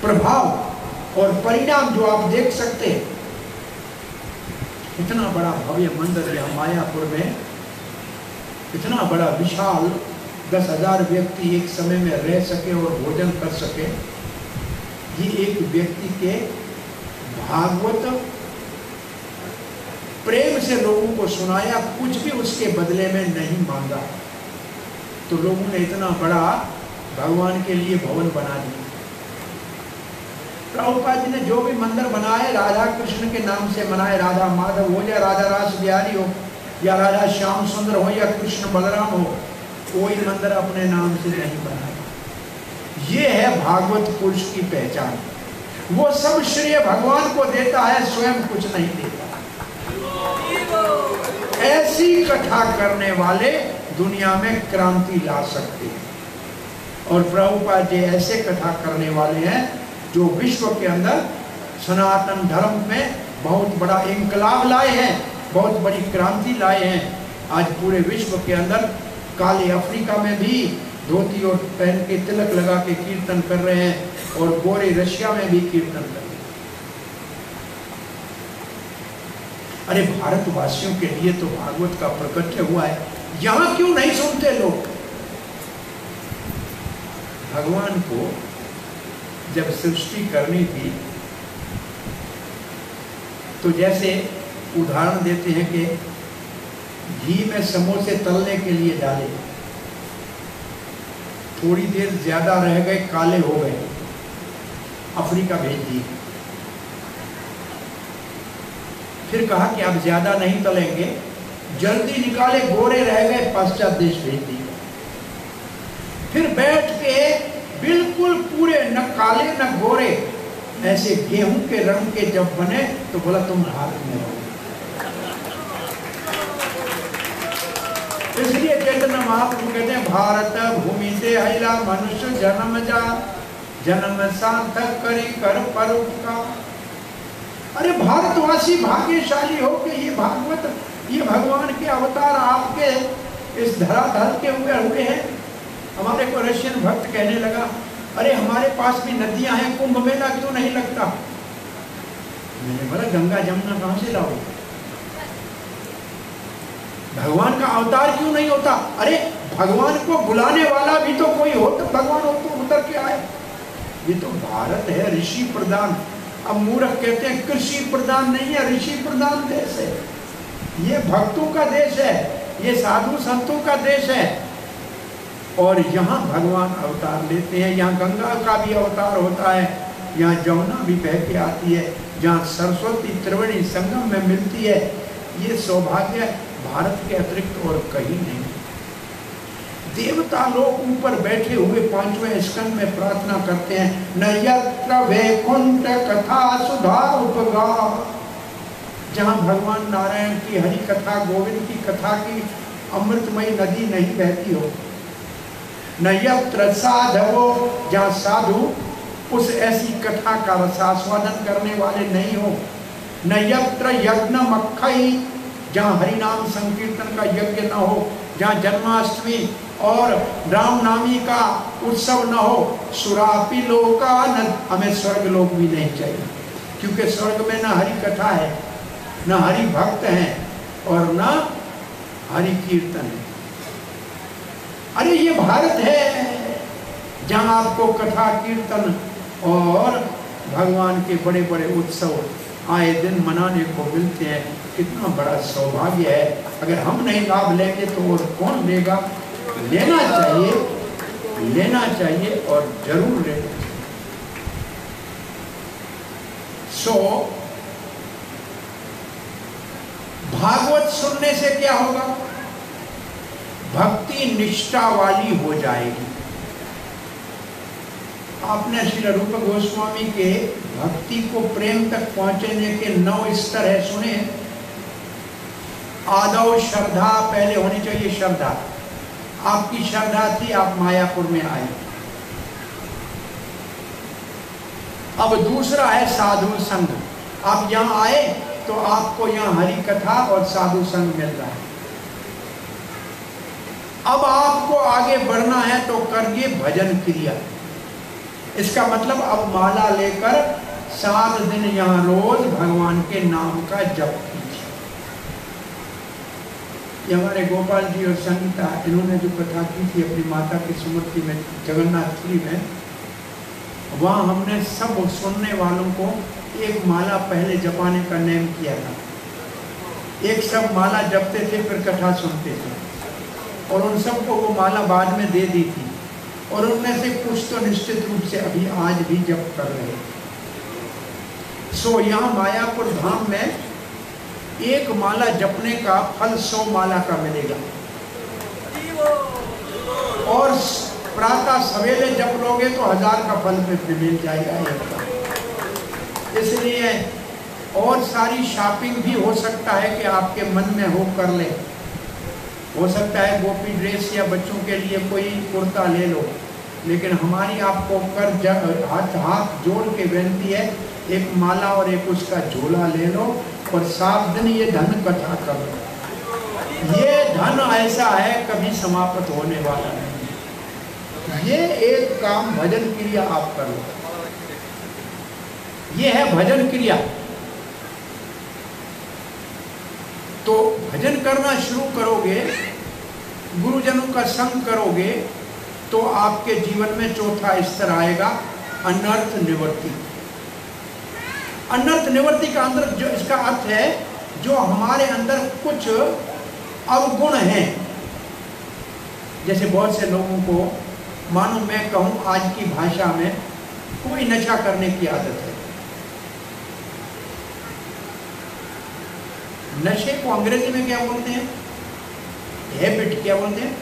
प्रभाव और परिणाम जो आप देख सकते हैं। इतना बड़ा भव्य मंदिर यहाँ मायापुर में, इतना बड़ा विशाल 10,000 व्यक्ति एक समय में रह सके और भोजन कर सके। ये एक व्यक्ति के भागवत प्रेम से लोगों को सुनाया, कुछ भी उसके बदले में नहीं मांगा। तो लोगों ने इतना बड़ा भगवान के लिए भवन बना दिया। प्रभुपाद जी ने जो भी मंदिर बनाए राधा कृष्ण के नाम से बनाए। राधा माधव हो या राधा रास बिहारी हो या राधा श्याम सुंदर हो या कृष्ण बलराम हो, कोई मंदिर अपने नाम से नहीं बनाया। ये है भागवत पुरुष की पहचान। वो सब श्रेय भगवान को देता है, स्वयं कुछ नहीं देता। ऐसी कथा करने वाले दुनिया में क्रांति ला सकते हैं। और प्रभुपाद जी ऐसे कथा करने वाले हैं जो विश्व के अंदर सनातन धर्म में बहुत बड़ा इंकलाब लाए हैं, बहुत बड़ी क्रांति लाए हैं। आज पूरे विश्व के अंदर काले अफ्रीका में भी धोती और पहन के तिलक लगा के कीर्तन कर रहे हैं, और गोरे रशिया में भी कीर्तन कर रहे हैं। अरे भारतवासियों के लिए तो भागवत का प्रकट्य हुआ है, यहां क्यों नहीं सुनते लोग? भगवान को जब सृष्टि करनी थी तो जैसे उदाहरण देते हैं कि घी में समोसे तलने के लिए डाले, थोड़ी देर ज्यादा रह गए, काले हो गए, अफ्रीका भेज दिए। फिर कहा कि अब ज्यादा नहीं तलेंगे, जल्दी निकाले, गोरे रह गए, पाश्चात्य देश भेज दिए। फिर बैठ के बिल्कुल पूरे न काले न गोरे, ऐसे गेहूं के रंग के जब बने तो बोला तुम भारत में हो। इसलिए चैतन्य महाप्रभु कहते हैं भारत भूमि से हिला मनुष्य जन्म जा, जन्म सार्थक करी कर परोपकार। अरे भारतवासी भाग्यशाली हो कि ये भागवत, ये भगवान के अवतार आपके इस धरातल के हुए हैं। हमारे को रशियन भक्त कहने लगा, अरे हमारे पास भी नदियां हैं, कुंभ मेला क्यों नहीं लगता? मैंने बोला गंगा जमुना कहां से लाओ? भगवान का अवतार क्यों नहीं होता? अरे भगवान को बुलाने वाला भी तो कोई हो, तो भगवान हो तो उतर के आए। ये तो भारत है ऋषि प्रधान। अब मूर्ख कहते हैं कृषि प्रधान नहीं है, ऋषि प्रधान देश है। ये भक्तों का देश है, ये साधु संतों का देश है। और यहाँ भगवान अवतार लेते हैं। यहाँ गंगा का भी अवतार होता है, यहाँ जमुना भी बह के आती है, जहाँ सरस्वती त्रिवेणी संगम में मिलती है। ये सौभाग्य भारत के अतिरिक्त और कहीं नहीं। देवता लोग ऊपर बैठे हुए 5वें स्कंद में प्रार्थना करते हैं, न यत्र वैकुंठ कथा सुधा उपगा। जहाँ भगवान नारायण की हरि कथा, गोविंद की कथा की अमृतमयी नदी नहीं बहती हो, न यत्र साधवो, जहाँ साधु उस ऐसी कथा का रसास्वादन करने वाले नहीं हो, न यत्र यज्ञ मक्खई, जहाँ हरिनाम संकीर्तन का यज्ञ न हो, जहाँ जन्माष्टमी और रामनामी का उत्सव न हो, सुरापी लोका न, हमें स्वर्ग लोक भी नहीं चाहिए, क्योंकि स्वर्ग में न हरि कथा है, न हरि भक्त हैं और न हरि कीर्तन है। अरे ये भारत है जहाँ आपको कथा कीर्तन और भगवान के बड़े बड़े उत्सव आए दिन मनाने को मिलते हैं। कितना बड़ा सौभाग्य है। अगर हम नहीं लाभ लेंगे तो और कौन लेगा? लेना चाहिए, लेना चाहिए और जरूर लेना चाहिए। भागवत सुनने से क्या होगा? भक्ति निष्ठा वाली हो जाएगी। आपने श्री रूप गोस्वामी के भक्ति को प्रेम तक पहुंचने के 9 स्तर है, सुने? आदौ श्रद्धा, पहले होनी चाहिए श्रद्धा। आपकी श्रद्धा थी, आप मायापुर में आए। अब दूसरा है साधु संग। आप यहां आए तो आपको यहां हरि कथा और साधु संग मिल रहा है। अब आपको आगे बढ़ना है तो करिए भजन क्रिया। इसका मतलब अब माला लेकर 7 दिन यहां रोज भगवान के नाम का जप कीजिए। ये हमारे गोपाल जी और संगीता, इन्होंने जो कथा की थी अपनी माता की स्मृति में जगन्नाथपुरी में, वहां हमने सब सुनने वालों को एक माला पहले जपाने का नियम किया था। एक सब माला जपते थे, फिर कथा सुनते थे, और उन सबको वो माला बाद में दे दी थी। और उनमें से कुछ तो निश्चित रूप से अभी आज भी जप कर रहे हैं। यहाँ मायापुर धाम में एक माला जपने का फल 100 माला का मिलेगा। और प्रातः सवेरे जप लोगे तो 1000 का फल में मिल जाएगा एक का। इसलिए और सारी शॉपिंग भी हो सकता है कि आपके मन में हो कर ले। हो सकता है गोपी ड्रेस या बच्चों के लिए कोई कुर्ता ले लो, लेकिन हमारी आपको कर हाथ जोड़ के विनती है, एक माला और एक उसका झोला ले लो और 7 दिन ये धन कथा करो। ये धन ऐसा है कभी समाप्त होने वाला नहीं। ये एक काम भजन क्रिया आप करो, ये है भजन क्रिया। तो भजन करना शुरू करोगे, गुरुजनों का संग करोगे, तो आपके जीवन में चौथा स्तर आएगा अनर्थ निवृत्ति। अनर्थ निवृत्ति का अंदर जो इसका अर्थ है, जो हमारे अंदर कुछ अवगुण हैं। जैसे बहुत से लोगों को, मानो मैं कहूं आज की भाषा में, कोई नशा करने की आदत है। नशे को अंग्रेजी में क्या बोलते हैं? हैबिट। क्या बोलते हैं?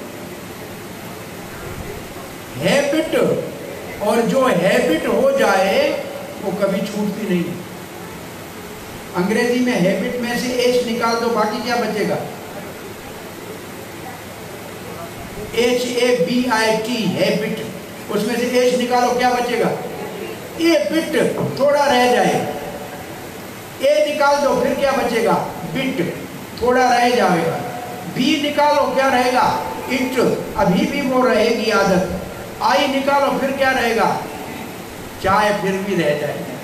हैबिट। और जो हैबिट हो जाए वो कभी छूटती नहीं। अंग्रेजी में हैबिट में से एच निकाल दो, बाकी क्या बचेगा? HABIT, habit. उसमें से एच निकालो, क्या बचेगा? ए बिट, थोड़ा रह जाए। ए निकाल दो, फिर क्या बचेगा? बिट, थोड़ा रह जाएगा। बी निकालो, क्या रहेगा? इट, अभी भी वो रहेगी आदत। आई निकालो, फिर क्या रहेगा? चाय, फिर भी रह जाएगा।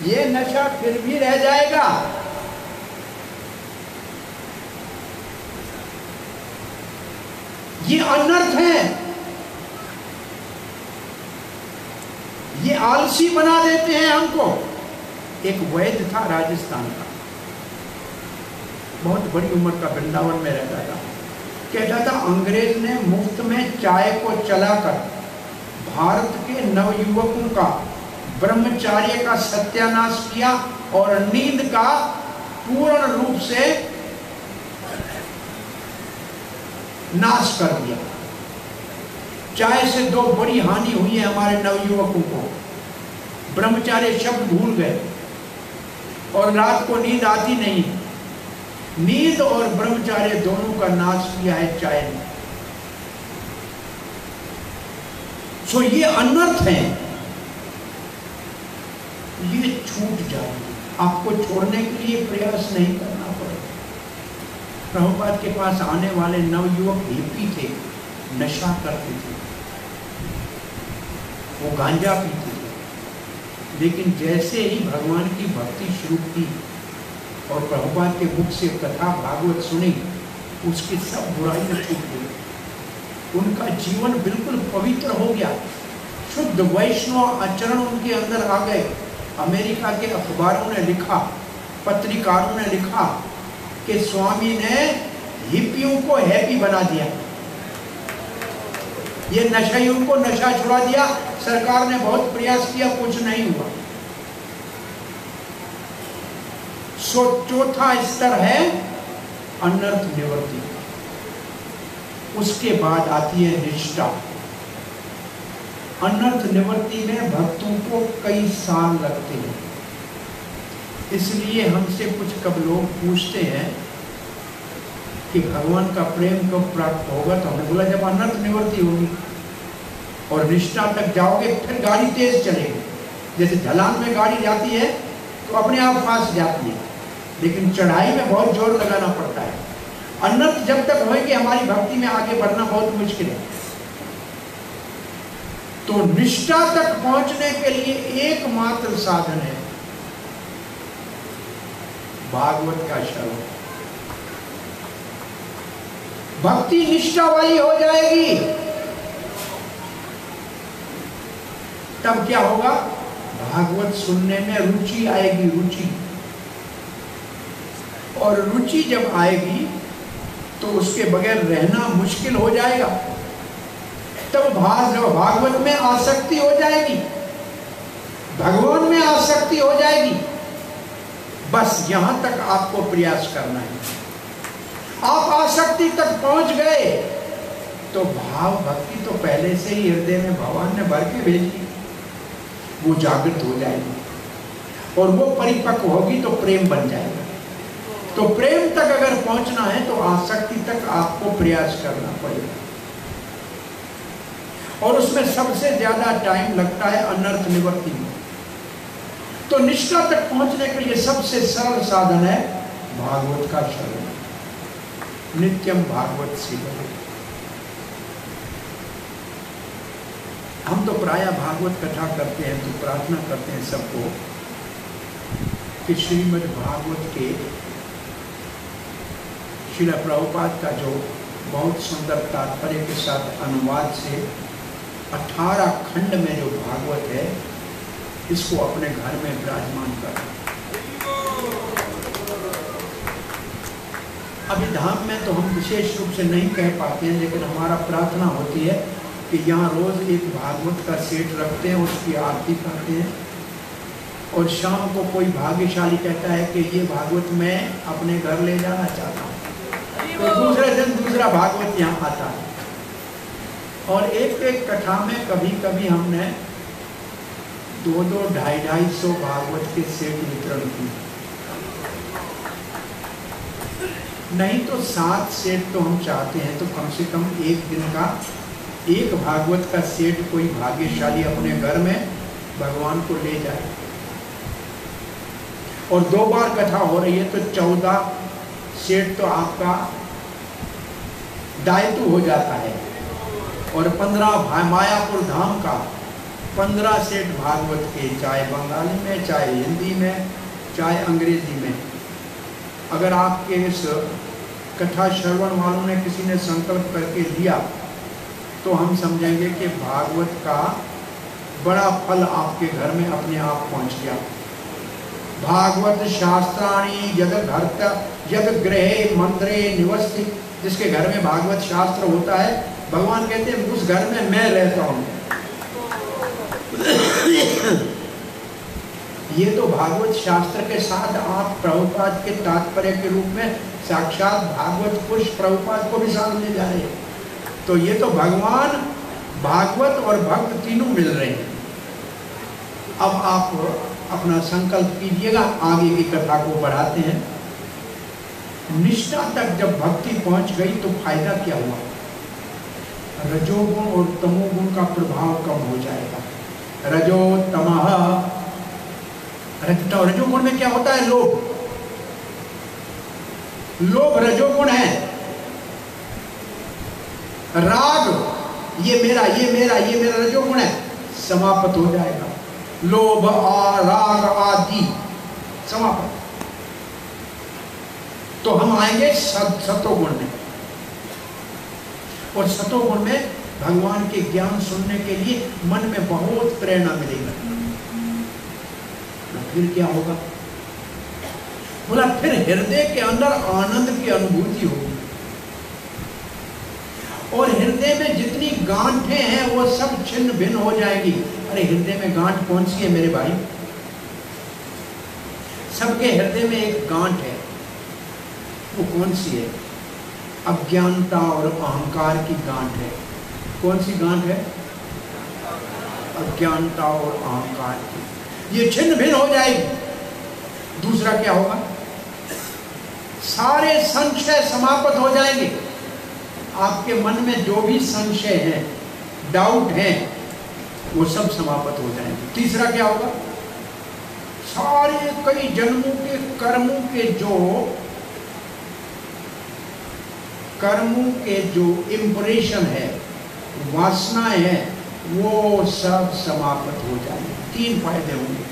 ये नशा फिर भी रह जाएगा। ये अनर्थ है। ये आलसी बना देते हैं हमको। एक वैद्य था राजस्थान का, बहुत बड़ी उम्र का, वृंदावन में रहता था। कहता था अंग्रेज ने मुफ्त में चाय को चलाकर भारत के नवयुवकों का ब्रह्मचार्य का सत्यानाश किया और नींद का पूर्ण रूप से नाश कर दिया। चाय से 2 बड़ी हानि हुई है हमारे नवयुवकों को। ब्रह्मचार्य शब्द भूल गए और रात को नींद आती नहीं। नींद और ब्रह्मचार्य दोनों का नाश किया है चाय ने। सो ये अनर्थ है, ये छूट जाएगी। आपको छोड़ने के लिए प्रयास नहीं करना पड़ेगा। प्रभुपाद के पास आने वाले नवयुवक हिप्पी थे, नशा करते थे, वो गांजा पीते थे। लेकिन जैसे ही भगवान की भक्ति शुरू की और प्रभुपाद के मुख से कथा भागवत सुनी, उसकी सब बुराइयां छूट गई। उनका जीवन बिल्कुल पवित्र हो गया, शुद्ध वैष्णव आचरण उनके अंदर आ गए। अमेरिका के अखबारों ने लिखा, पत्रिकारों ने लिखा कि स्वामी ने हिप्पियों को हैप्पी बना दिया, ये नशाइयों को नशा छुड़ा दिया। सरकार ने बहुत प्रयास किया, कुछ नहीं हुआ। चौथा स्तर है अनर्थ निवृत्ति। उसके बाद आती है निष्ठा। अनर्थ निवृत्ति में भक्तों को कई साल लगते हैं। इसलिए हमसे कुछ कब लोग पूछते हैं कि भगवान का प्रेम कब प्राप्त होगा, तो हमने बोला जब अनर्थ निवृत्ति होगी और निष्ठा तक जाओगे, फिर गाड़ी तेज चलेगी। जैसे ढलान में गाड़ी जाती है तो अपने आप फास्ट जाती है, लेकिन चढ़ाई में बहुत जोर लगाना पड़ता है। अनर्थ जब तक होगी हमारी भक्ति में आगे बढ़ना बहुत मुश्किल है। तो निष्ठा तक पहुंचने के लिए एकमात्र साधन है भागवत का श्रवण। भक्ति निष्ठा वाली हो जाएगी, तब क्या होगा? भागवत सुनने में रुचि आएगी, रुचि। और रुचि जब आएगी तो उसके बगैर रहना मुश्किल हो जाएगा। तब भागवत में आसक्ति हो जाएगी, भगवान में आसक्ति हो जाएगी। बस यहां तक आपको प्रयास करना है। आप आसक्ति तक पहुंच गए तो भाव भक्ति तो पहले से ही हृदय में भगवान ने भर के भेजी, वो जागृत हो जाएगी और वो परिपक्व होगी तो प्रेम बन जाएगा। तो प्रेम तक अगर पहुंचना है तो आसक्ति तक आपको प्रयास करना पड़ेगा, और उसमें सबसे ज्यादा टाइम लगता है अनर्थ निवृत्ति में। तो निष्ठा तक पहुंचने के लिए सबसे सरल साधन है भागवत का श्रवण, नित्यम भागवत सेवन। हम तो प्रायः भागवत कथा करते हैं, तो प्रार्थना करते हैं सबको कि श्रीमद् भागवत के श्रील प्रभुपाद का जो बहुत सुंदर तात्पर्य के साथ अनुवाद से 18 खंड में जो भागवत है, इसको अपने घर में विराजमान करें। अभी धाम में तो हम विशेष रूप से नहीं कह पाते हैं, लेकिन हमारा प्रार्थना होती है कि यहाँ रोज एक भागवत का सेट रखते हैं, उसकी आरती करते हैं, और शाम को कोई भाग्यशाली कहता है कि ये भागवत मैं अपने घर ले जाना चाहता हूँ, तो दूसरे दिन दूसरा भागवत यहाँ आता है। और एक एक कथा में कभी कभी हमने 2-2, 250 भागवत के सेट वितरण किए। नहीं तो 7 सेट तो हम चाहते हैं, तो कम से कम एक दिन का एक भागवत का सेट कोई भाग्यशाली अपने घर में भगवान को ले जाए। और 2 बार कथा हो रही है तो 14 सेट तो आपका दायित्व हो जाता है, और 15 मायापुर धाम का 15 सेट भागवत के, चाहे बंगाली में, चाहे हिंदी में, चाहे अंग्रेजी में। अगर आपके इस कथा श्रवण वालों ने किसी ने संकल्प करके लिया तो हम समझेंगे कि भागवत का बड़ा फल आपके घर में अपने आप पहुंच गया। भागवत शास्त्राणि यद गृहे मंदिरे निवसति, जिसके घर में भागवत शास्त्र होता है, भगवान कहते हैं उस घर में मैं रहता हूं। ये तो भागवत शास्त्र के साथ आप प्रभुपाद के तात्पर्य के रूप में साक्षात भागवत पुरुष प्रभुपाद को भी साथ ले जा रहे हैं। तो ये तो भगवान, भागवत और भक्त तीनों मिल रहे हैं। अब आप अपना संकल्प कीजिएगा, आगे की कथा को बढ़ाते हैं। निष्ठा तक जब भक्ति पहुंच गई तो फायदा क्या हुआ? रजोगुण और तमोगुण का प्रभाव कम हो जाएगा। रजो तमः, रजोगुण में क्या होता है? लोभ। लोभ रजोगुण है। राग, ये मेरा, ये मेरा, ये मेरा रजोगुण है, समाप्त हो जाएगा। लोभ राग आदि समाप्त। तो हम आएंगे सतोगुण में, और सतोगुण में भगवान के ज्ञान सुनने के लिए मन में बहुत प्रेरणा मिलेगा। फिर क्या होगा? बोला फिर हृदय के अंदर आनंद की अनुभूति होगी और हृदय में जितनी गांठें हैं वो सब छिन्न भिन्न हो जाएगी। अरे हृदय में गांठ कौन सी है मेरे भाई? सबके हृदय में एक गांठ है, वो कौन सी है? अज्ञानता और अहंकार की गांठ है। कौन सी गांठ है? अज्ञानता और अहंकार की। ये छिन्न भिन्न हो जाएगी। दूसरा क्या होगा? सारे संशय समाप्त हो जाएंगे। आपके मन में जो भी संशय है, डाउट है, वो सब समाप्त हो जाएंगे। तीसरा क्या होगा? सारे कई जन्मों के कर्मों के जो इंप्रेशन है, वासनाएं हैं, वो सब समाप्त हो जाएंगे। 3 फायदे होंगे।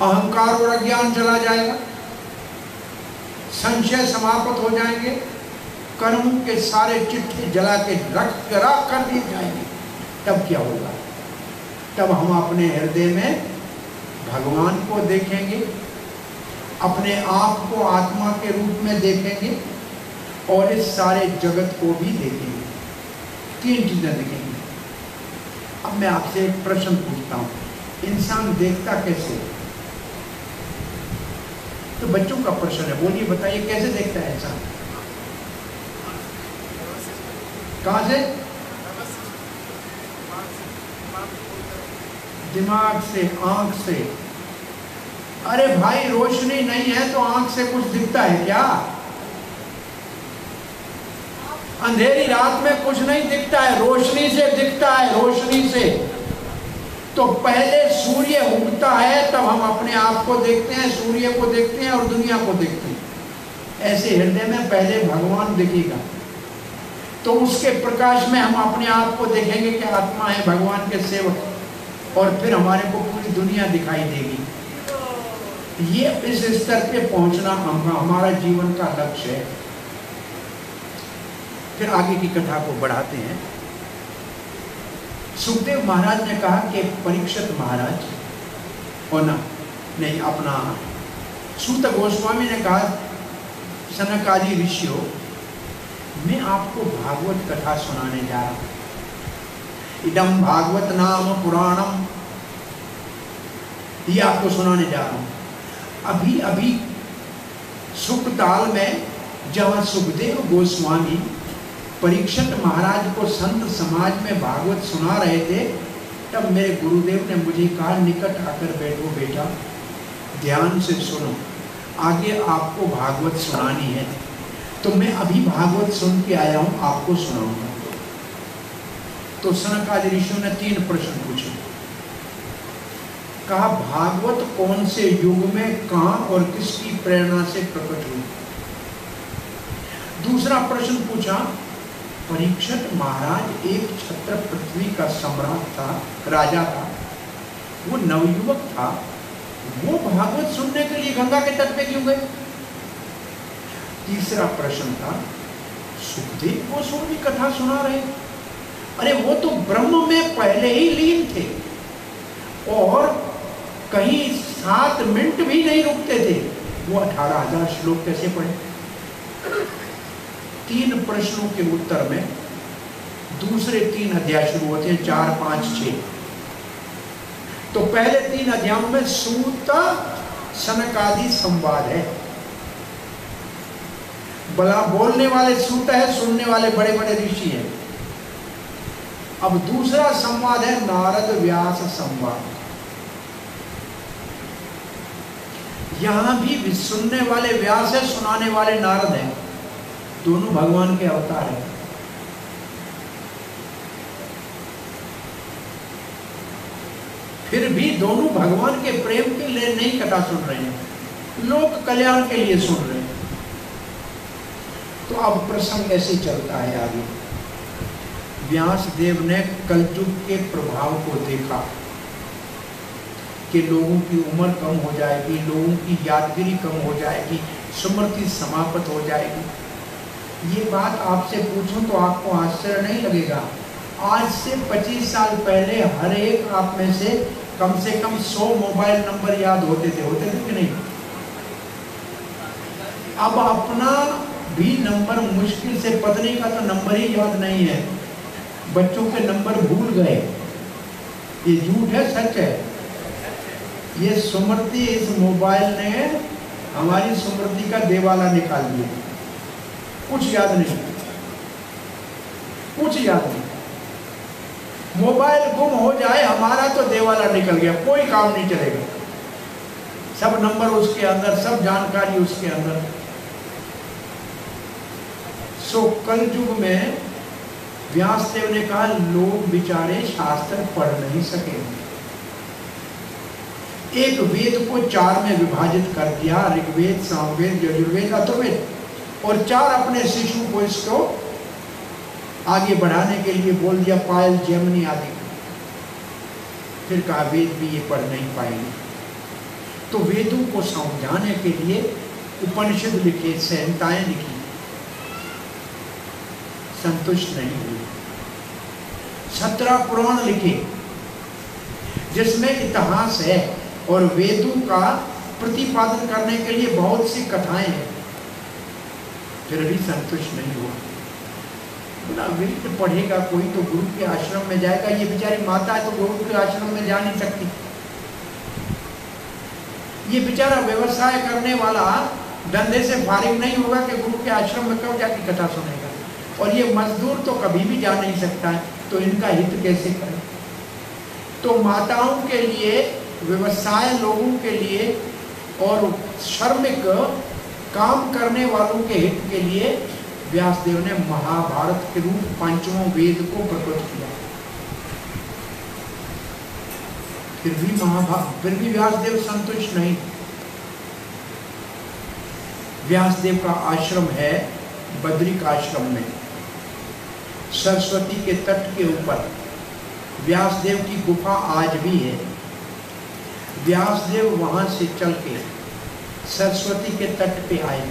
अहंकार और अज्ञान चला जाएगा, संशय समाप्त हो जाएंगे, कर्मों के सारे चिट्ठे जला के रख कर दिए जाएंगे। तब क्या होगा? तब हम अपने हृदय में भगवान को देखेंगे, अपने आप को आत्मा के रूप में देखेंगे और इस सारे जगत को भी देखेंगे। 3 चीजें देखेंगे। अब मैं आपसे एक प्रश्न पूछता हूं, इंसान देखता कैसे? तो बच्चों का प्रश्न है, बोलिए बताइए कैसे देखता है इंसान? कहां से? दिमाग से, आंख से। अरे भाई रोशनी नहीं है तो आंख से कुछ दिखता है क्या? अंधेरी रात में कुछ नहीं दिखता है, रोशनी से दिखता है, रोशनी से। तो पहले सूर्य उगता है तब हम अपने आप को देखते हैं, सूर्य को देखते हैं और दुनिया को देखते हैं। ऐसे हृदय में पहले भगवान दिखेगा, तो उसके प्रकाश में हम अपने आप को देखेंगे कि आत्मा है भगवान के सेवक, और फिर हमारे को पूरी दुनिया दिखाई देगी। ये इस स्तर पे पहुंचना हमारा जीवन का लक्ष्य है। फिर आगे की कथा को बढ़ाते हैं। सुखदेव महाराज ने कहा कि परीक्षित महाराज होना नहीं, अपना सूत गोस्वामी ने कहा, सनक आदि ऋषियों, मैं आपको भागवत कथा सुनाने जा रहा हूं। इदम भागवत नाम पुराणम, ये आपको सुनाने जा रहा हूं। अभी अभी सुखताल में जहां सुखदेव गोस्वामी परीक्षित महाराज को संत समाज में भागवत सुना रहे थे, तब मेरे गुरुदेव ने मुझे कहा, निकट आकर बैठो बेटा, ध्यान से सुनो, आगे आपको भागवत सुनानी है। तो मैं अभी भागवत सुन के आया हूं, आपको सुनाऊंगा। तो सनक आदि ऋषियों ने 3 प्रश्न पूछे। कहा, भागवत कौन से युग में, कहां और किसकी प्रेरणा से प्रकट हुई? दूसरा प्रश्न पूछा, परीक्षित महाराज एक छत्र पृथ्वी का सम्राट था, राजा था, वो नवयुवक था, वो भागवत सुनने के लिए गंगा के तट पे क्यों गए? तीसरा प्रश्न था, सुखदेव गोस्वामी कथा सुना रहे, अरे वो तो ब्रह्म में पहले ही लीन थे और कहीं 7 मिनट भी नहीं रुकते थे, वो 18,000 श्लोक कैसे पढ़े? 3 प्रश्नों के उत्तर में दूसरे 3 अध्याय शुरू होते हैं, 4, 5, 6। तो पहले 3 अध्यायों में सूत सनक आदि संवाद है। बोलने वाले सूत है, सुनने वाले बड़े बड़े ऋषि हैं। अब दूसरा संवाद है नारद व्यास संवाद। यहां भी सुनने वाले व्यास है, सुनाने वाले नारद हैं, दोनों भगवान के अवतार हैं। फिर भी दोनों भगवान के प्रेम के लिए नहीं कथा सुन रहे हैं, लोक कल्याण के लिए सुन रहे हैं। तो अब प्रसंग ऐसे चलता है आगे। व्यास देव ने कलयुग के प्रभाव को देखा कि लोगों की उम्र कम हो जाएगी, लोगों की यादगिरी कम हो जाएगी, स्मृति समाप्त हो जाएगी, ये बात आपसे पूछूं तो आपको आश्चर्य नहीं लगेगा, आज से 25 साल पहले हर एक आप में से कम 100 मोबाइल नंबर याद होते थे कि नहीं? अब अपना भी नंबर मुश्किल से, पत्नी का तो नंबर ही याद नहीं है, बच्चों के नंबर भूल गए। ये झूठ है सच है? ये स्मृति, इस मोबाइल ने हमारी स्मृति का देवाला निकाल दिया। कुछ याद नहीं, कुछ याद नहीं। मोबाइल गुम हो जाए हमारा तो देवाला निकल गया, कोई काम नहीं चलेगा। सब नंबर उसके अंदर, सब जानकारी उसके अंदर। सो कलयुग में व्यासदेव ने कहा लोग बेचारे शास्त्र पढ़ नहीं सके, एक वेद को 4 में विभाजित कर दिया, ऋग्वेद, सामवेद, यजुर्वेद, अथर्ववेद, और 4 अपने शिशु को इसको आगे बढ़ाने के लिए बोल दिया, पायल, जैमिनी आदि। फिर कहा वेद भी ये पढ़ नहीं पाएंगे, तो वेदों को समझाने के लिए उपनिषद लिखे, संहिताएं लिखी, संतुष्ट नहीं हुए। 17 पुराण लिखे जिसमें इतिहास है और वेदों का प्रतिपादन करने के लिए बहुत सी कथाएं हैं, फिर भी संतुष्ट नहीं हुआ। बोला वेद पढ़ेगा कोई तो गुरु के आश्रम में जाएगा, ये बेचारी माता है तो गुरु के आश्रम में जा नहीं सकती। ये बेचारा व्यवसाय करने वाला धंधे से फारिग नहीं होगा कि गुरु के आश्रम में कब जाके कथा सुनेगा, और ये मजदूर तो कभी भी जा नहीं सकता है, तो इनका हित कैसे करें? तो माताओं के लिए, व्यवसाय लोगों के लिए और श्रमिक काम करने वालों के हित के लिए व्यासदेव ने महाभारत के रूप 5वां वेद को प्रकट किया। फिर भी व्यासदेव संतुष्ट नहीं। व्यासदेव का आश्रम है बद्रिक आश्रम में, सरस्वती के तट के ऊपर। व्यासदेव की गुफा आज भी है। व्यासदेव वहां से चल के सरस्वती के तट पे आए,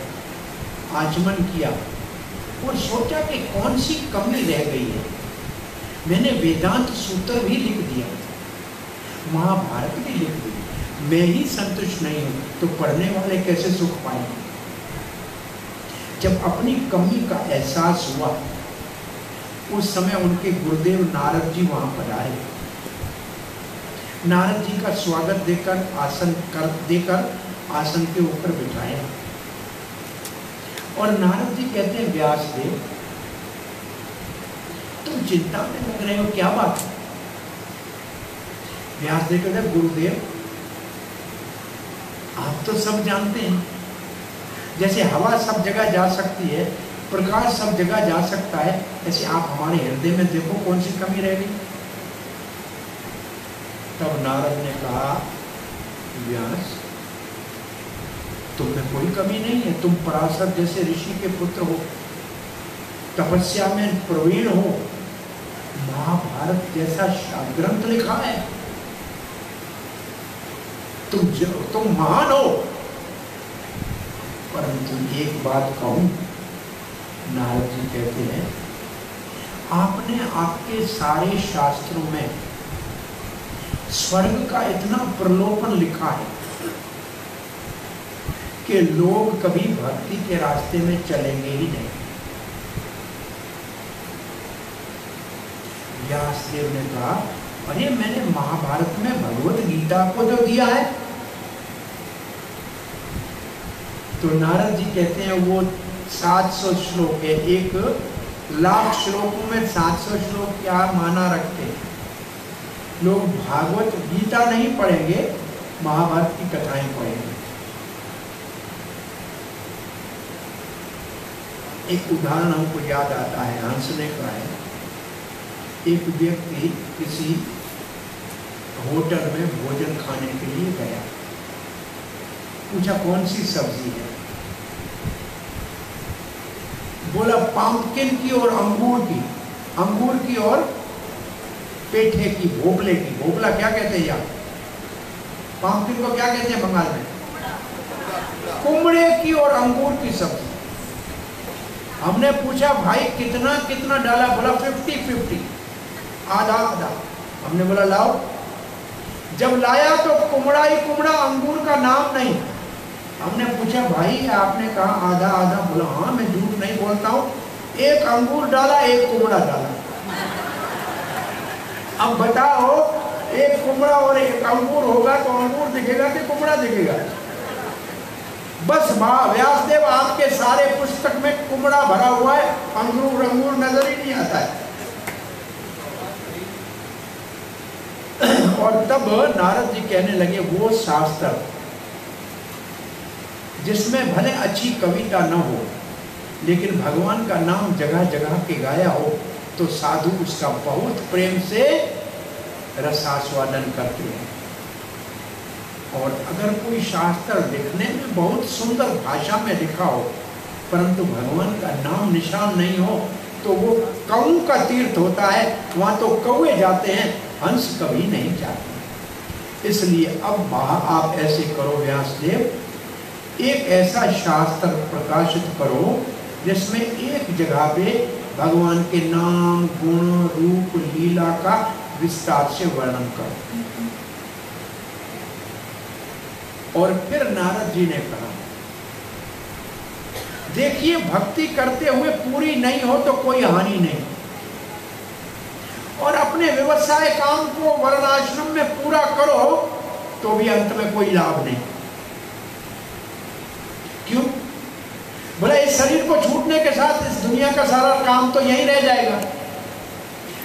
आचमन किया और सोचा कि कौन सी कमी रह गई है। मैंने वेदांत सूत्र भी लिख दिया, महाभारत भी लिख दी, मैं ही संतुष्ट नहीं हूं, तो पढ़ने वाले कैसे सुख पाएंगे? जब अपनी कमी का एहसास हुआ, उस समय उनके गुरुदेव नारद जी वहां पधारे। नारद जी का स्वागत देकर आसन के ऊपर बिठाया, और नारद जी कहते हैं व्यासदेव तुम चिंता में लग रहे हो, क्या बात है? व्यासदेव कहते हैं गुरुदेव आप तो सब जानते हैं, जैसे हवा सब जगह जा सकती है, प्रकाश सब जगह जा सकता है, ऐसे आप हमारे हृदय में देखो कौन सी कमी रह गई। तब नारद ने कहा व्यास तुम में कोई कमी नहीं है, तुम पराशर जैसे ऋषि के पुत्र हो, तपस्या में प्रवीण हो, महाभारत जैसा ग्रंथ लिखा है, तुम महान हो। परंतु एक बात कहूं, नारद जी कहते हैं आपने आपके सारे शास्त्रों में स्वर्ग का इतना प्रलोभन लिखा है कि लोग कभी भक्ति के रास्ते में चलेंगे ही नहीं। व्यासदेव ने कहा अरे मैंने महाभारत में भगवत गीता को जो दिया है। तो नारद जी कहते हैं वो 700 श्लोक है, 1,00,000 श्लोकों में 700 श्लोक क्या माना रखते हैं लोग? भागवत गीता नहीं पढ़ेंगे, महाभारत की कथाएं पढ़ेंगे। एक उदाहरण हमको याद आता है, हंसने का है। एक व्यक्ति किसी होटल में भोजन खाने के लिए गया, पूछा कौन सी सब्जी है? बोला पंपकिन की और अंगूर की और पेठे की, भोपले की। भोपला क्या कहते हैं यार? पंपकिन को क्या कहते हैं बंगाल में? कुमड़े की और अंगूर की सब्जी। हमने पूछा भाई कितना कितना डाला, बोला 50-50, आधा आधा। हमने बोला लाओ। जब लाया तो कुमड़ा ही कुमड़ा, अंगूर का नाम नहीं। हमने पूछा भाई आपने कहा आधा आधा, बोला हाँ मैं झूठ नहीं बोलता हूँ, एक अंगूर डाला एक कुमड़ा डाला। अब बताओ एक कुमड़ा और एक अंगूर होगा तो अंगूर दिखेगा कि कुमड़ा दिखेगा? बस व्यासदेव आपके सारे पुस्तक में कुमड़ा भरा हुआ है, अंगूर अंगूर नजर ही नहीं आता है। और तब नारद जी कहने लगे वो शास्त्र जिसमें भले अच्छी कविता न हो लेकिन भगवान का नाम जगह जगह के गाया हो तो साधु उसका बहुत प्रेम से रसास्वादन करते हैं। और अगर कोई शास्त्र लिखने में बहुत सुंदर भाषा में लिखा हो परंतु भगवान का नाम निशान नहीं हो तो वो कौ का तीर्थ होता है, वहां तो कौवे जाते हैं, हंस कभी नहीं जाते। इसलिए अब आप ऐसे करो व्यासदेव, एक ऐसा शास्त्र प्रकाशित करो जिसमें एक जगह पे भगवान के नाम गुण रूप लीला का विस्तार से वर्णन करो। और फिर नारद जी ने कहा देखिए भक्ति करते हुए पूरी नहीं हो तो कोई हानि नहीं, और अपने व्यवसाय काम को वर्णाश्रम में पूरा करो तो भी अंत में कोई लाभ नहीं। क्यों? बोला इस शरीर को छूटने के साथ इस दुनिया का सारा काम तो यहीं रह जाएगा,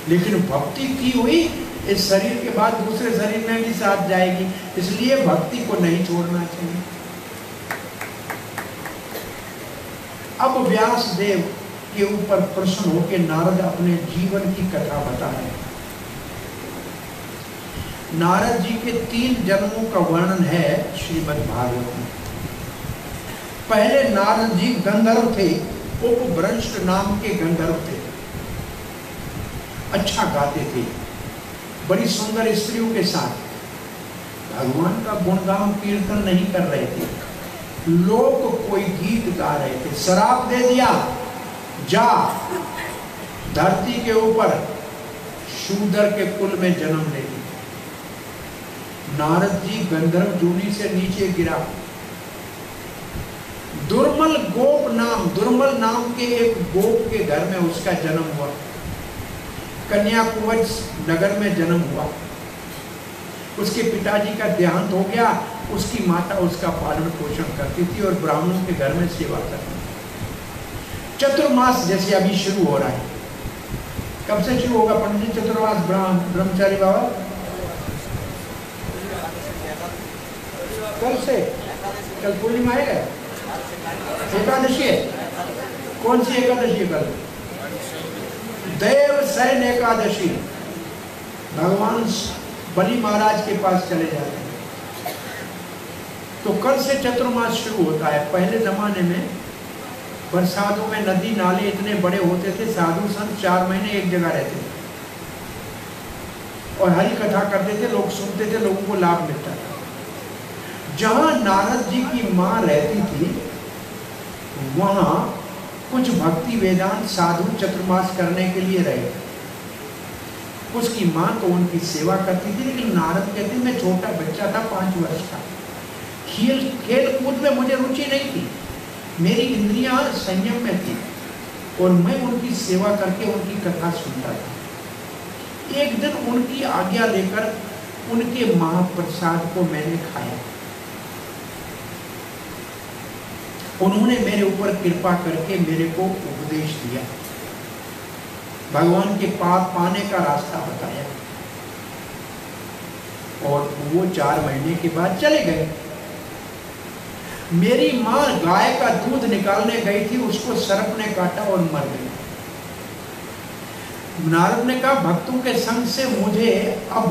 लेकिन भक्ति की हुई इस शरीर के बाद दूसरे शरीर में भी साथ जाएगी, इसलिए भक्ति को नहीं छोड़ना चाहिए। अब व्यासदेव के ऊपर प्रसन्न होकर नारद अपने जीवन की कथा बता रहे हैं। नारद जी के 3 जन्मों का वर्णन है श्रीमद् भागवत में। पहले नारद जी गंधर्व थे, उपभ्रष्ट नाम के गंधर्व थे, अच्छा गाते थे, बड़ी सुंदर स्त्रियों के साथ भगवान का गुणगान कीर्तन नहीं कर रहे थे, लोग कोई गीत गा रहे थे। श्राप दे दिया, जा धरती के ऊपर शूद्र के कुल में जन्म ले ली। नारद जी गंधर्व जूनी से नीचे गिरा। दुर्मल नाम के एक गोप के घर में उसका जन्म हुआ। कन्याकुब्ज नगर में जन्म हुआ। उसके पिताजी का देहांत हो गया, उसकी माता उसका पालन पोषण करती थी और ब्राह्मणों के घर में सेवा करती थी। चतुर्मास जैसे अभी शुरू हो रहा है, कब से शुरू होगा पंडित जी चतुर्मास ब्रह्मचारी बाबा? कल से, कल पूर्णिमा है, एकादशी है। कौन सी एकादशी है कल? देवसेन एकादशी। भगवान बलि महाराज के पास चले जाते हैं तो कल से चतुर्मास शुरू होता है। पहले जमाने में बरसातों में नदी नाले इतने बड़े होते थे, साधु संत 4 महीने एक जगह रहते थे और हरि कथा करते थे, लोग सुनते थे, लोगों को लाभ मिलता था। जहां नारद जी की मां रहती थी वहां कुछ भक्ति वेदांत साधु चतुर्मास करने के लिए रहे। उसकी मां तो उनकी सेवा करती थी, लेकिन नारद कहते मैं छोटा बच्चा था, 5 वर्ष का, खेल कूद में मुझे रुचि नहीं थी, मेरी इंद्रियां संयम में थी और मैं उनकी सेवा करके उनकी कथा सुनता था। एक दिन उनकी आज्ञा लेकर उनके महाप्रसाद को मैंने खाया। उन्होंने मेरे ऊपर कृपा करके मेरे को उपदेश दिया, भगवान के पाप पाने का रास्ता बताया और वो 4 महीने के बाद चले गए। मेरी मां गाय का दूध निकालने गई थी, उसको सर्प ने काटा और मर गई। नारद ने कहा भक्तों के संग से मुझे अब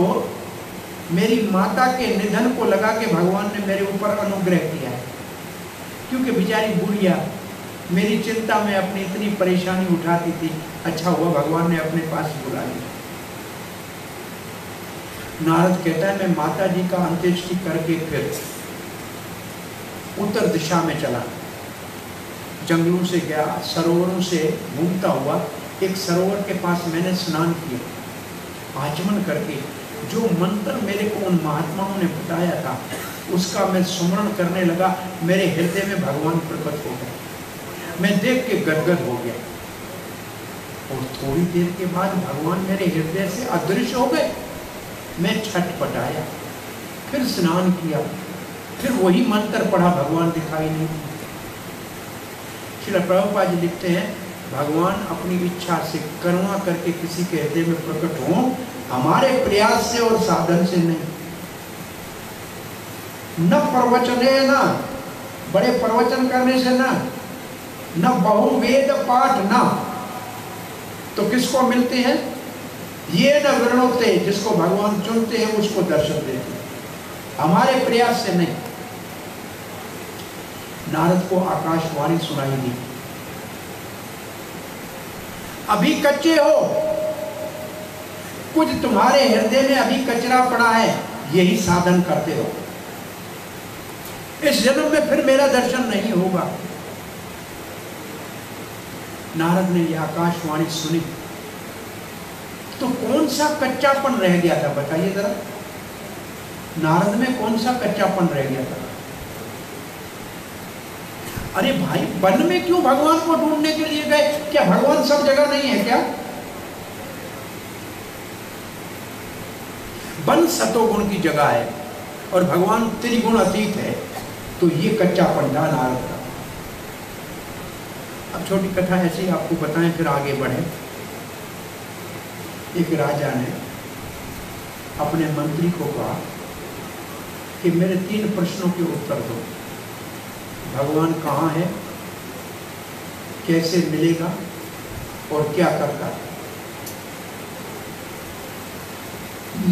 मेरी माता के निधन को लगा के भगवान ने मेरे ऊपर अनुग्रह किया है, क्योंकि बेचारी बुढ़िया मेरी चिंता में अपनी इतनी परेशानी उठाती थी, अच्छा हुआ भगवान ने अपने पास बुला लिया। नारद कहता है मैं माता जी का अंत्येष्टि करके फिर उत्तर दिशा में चला, जंगलों से गया, सरोवरों से घूमता हुआ एक सरोवर के पास मैंने स्नान किया। आचमन करके जो मंत्र मेरे को उन महात्माओं ने बताया था उसका मैं स्मरण करने लगा। मेरे हृदय में भगवान प्रकट हो गए, मैं देख के गदगद हो गया। और थोड़ी देर के बाद भगवान मेरे हृदय से अदृश्य हो गए। मैं छटपटाया, फिर स्नान किया, फिर वही मंत्र पढ़ा, भगवान दिखाई नहीं दिए। श्रील प्रभुपाद जी लिखते हैं, भगवान अपनी इच्छा से करुणा करके किसी के हृदय में प्रकट हो, हमारे प्रयास से और साधन से नहीं। न प्रवचने, न बड़े प्रवचन करने से, न बहुवेद पाठ, न तो किसको मिलते हैं? ये न वृणोते, जिसको भगवान चुनते हैं उसको दर्शन देते हैं, हमारे प्रयास से नहीं। नारद को आकाशवाणी सुनाई दी, अभी कच्चे हो, कुछ तुम्हारे हृदय में अभी कचरा पड़ा है, यही साधन करते हो, इस जन्म में फिर मेरा दर्शन नहीं होगा। नारद ने यह आकाशवाणी सुनी तो कौन सा कच्चापन रह गया था बताइए जरा? नारद में कौन सा कच्चापन रह गया था? अरे भाई, वन में क्यों भगवान को ढूंढने के लिए गए? क्या भगवान सब जगह नहीं है क्या? वन सतोगुण की जगह है और भगवान त्रिगुण अतीत है, तो ये कच्चापन था नारद का। अब छोटी कथा ऐसी आपको बताएं, फिर आगे बढ़े। एक राजा ने अपने मंत्री को कहा कि मेरे 3 प्रश्नों के उत्तर दो। भगवान कहाँ है, कैसे मिलेगा और क्या करता है?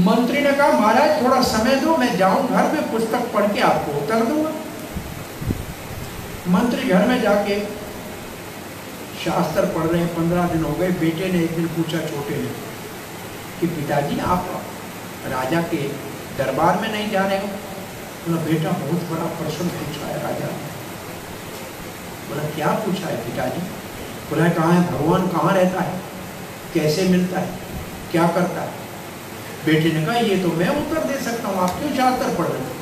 मंत्री ने कहा, महाराज थोड़ा समय दो, मैं जाऊं घर में, पुस्तक पढ़ के आपको उत्तर दूंगा। मंत्री घर में जाके शास्त्र पढ़ रहे हैं, 15 दिन हो गए। बेटे ने एक दिन पूछा छोटे ने कि पिताजी आप राजा के दरबार में नहीं जा रहे हो? बोला, बेटा बहुत बड़ा प्रश्न पूछा है राजा ने। बोला, क्या पूछा है पिताजी? बोला, कहाँ है भगवान, कहाँ रहता है, कैसे मिलता है, क्या करता है? बेटे ने कहा, ये तो मैं उत्तर दे सकता हूँ, आप क्यों शास्त्र पढ़ रहे हो?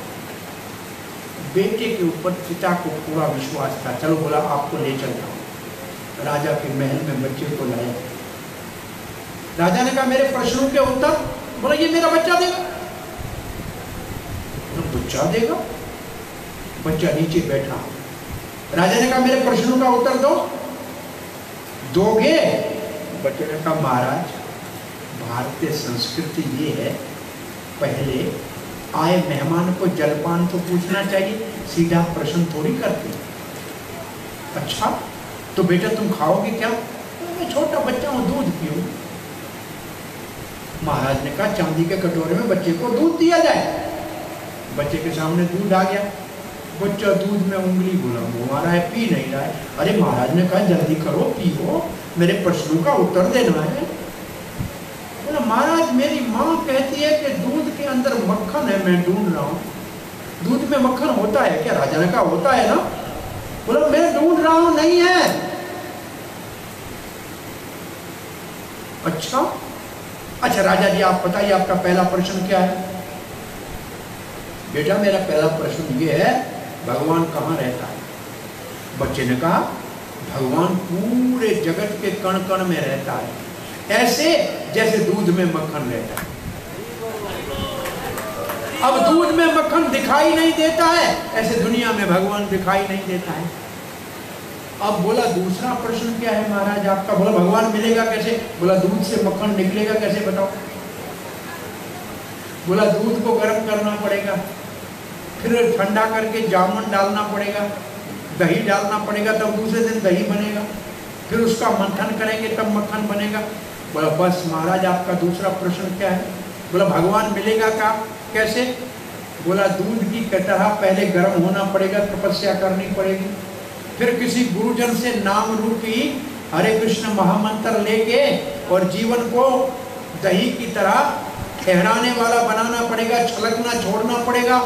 बेटे के ऊपर पिता को पूरा विश्वास था। चलो, बोला आपको ले चलता हूँ। राजा के महल में बच्चे को लाया। राजा ने कहा, मेरे प्रश्नों के उत्तर। बोला, ये मेरा बच्चा देगा। बच्चा देगा? बच्चा नीचे बैठा। राजा ने कहा, मेरे प्रश्नों का उत्तर दो। दोगे? बच्चे ने कहा, महाराज भारतीय संस्कृति ये है, पहले आए मेहमान को जलपान तो पूछना चाहिए, सीधा प्रश्न थोड़ी करते। अच्छा, तो बेटा तुम खाओगे क्या? मैं छोटा बच्चा हूँ, दूध पीऊं। महाराज ने कहा, चांदी के कटोरे में बच्चे को दूध दिया जाए। बच्चे के सामने दूध आ गया। बच्चा दूध में उंगली घुमा रहा है, पी नहीं रहा है। अरे महाराज ने कहा, जल्दी करो, पियो, मेरे प्रश्नों का उत्तर देना है। बोला, महाराज मेरी माँ कहती है कि दूध के अंदर मक्खन है, मैं ढूंढ रहा हूँ। दूध में मक्खन होता है क्या? राजा ने कहा, होता है ना। बोला, मैं ढूंढ रहा हूँ, नहीं है। अच्छा राजा जी, आप बताइए आपका पहला प्रश्न क्या है? बेटा मेरा पहला प्रश्न ये है, भगवान कहाँ रहता है? बच्चे ने कहा, भगवान पूरे जगत के कण कण में रहता है, ऐसे जैसे दूध में मक्खन रहता है। अब दूध में मक्खन दिखाई नहीं देता है, ऐसे दुनिया में भगवान दिखाई नहीं देता है। अब बोला, दूसरा प्रश्न क्या है महाराज आपका? बोला, भगवान मिलेगा कैसे? बोला, दूध से मक्खन निकलेगा कैसे बताओ? बोला, दूध को गर्म करना पड़ेगा, फिर ठंडा करके जामुन डालना पड़ेगा, दही डालना पड़ेगा, तब दूसरे दिन दही बनेगा, फिर उसका मंथन करेंगे तब मक्खन बनेगा। बोला, बस महाराज आपका दूसरा प्रश्न क्या है? बोला, भगवान मिलेगा क्या कैसे? बोला, दूध की तरह पहले गर्म होना पड़ेगा, तपस्या करनी पड़ेगी, फिर किसी गुरुजन से नाम रूपी हरे कृष्ण महामंत्र लेके और जीवन को दही की तरह ठहराने वाला बनाना पड़ेगा, छलकना छोड़ना पड़ेगा,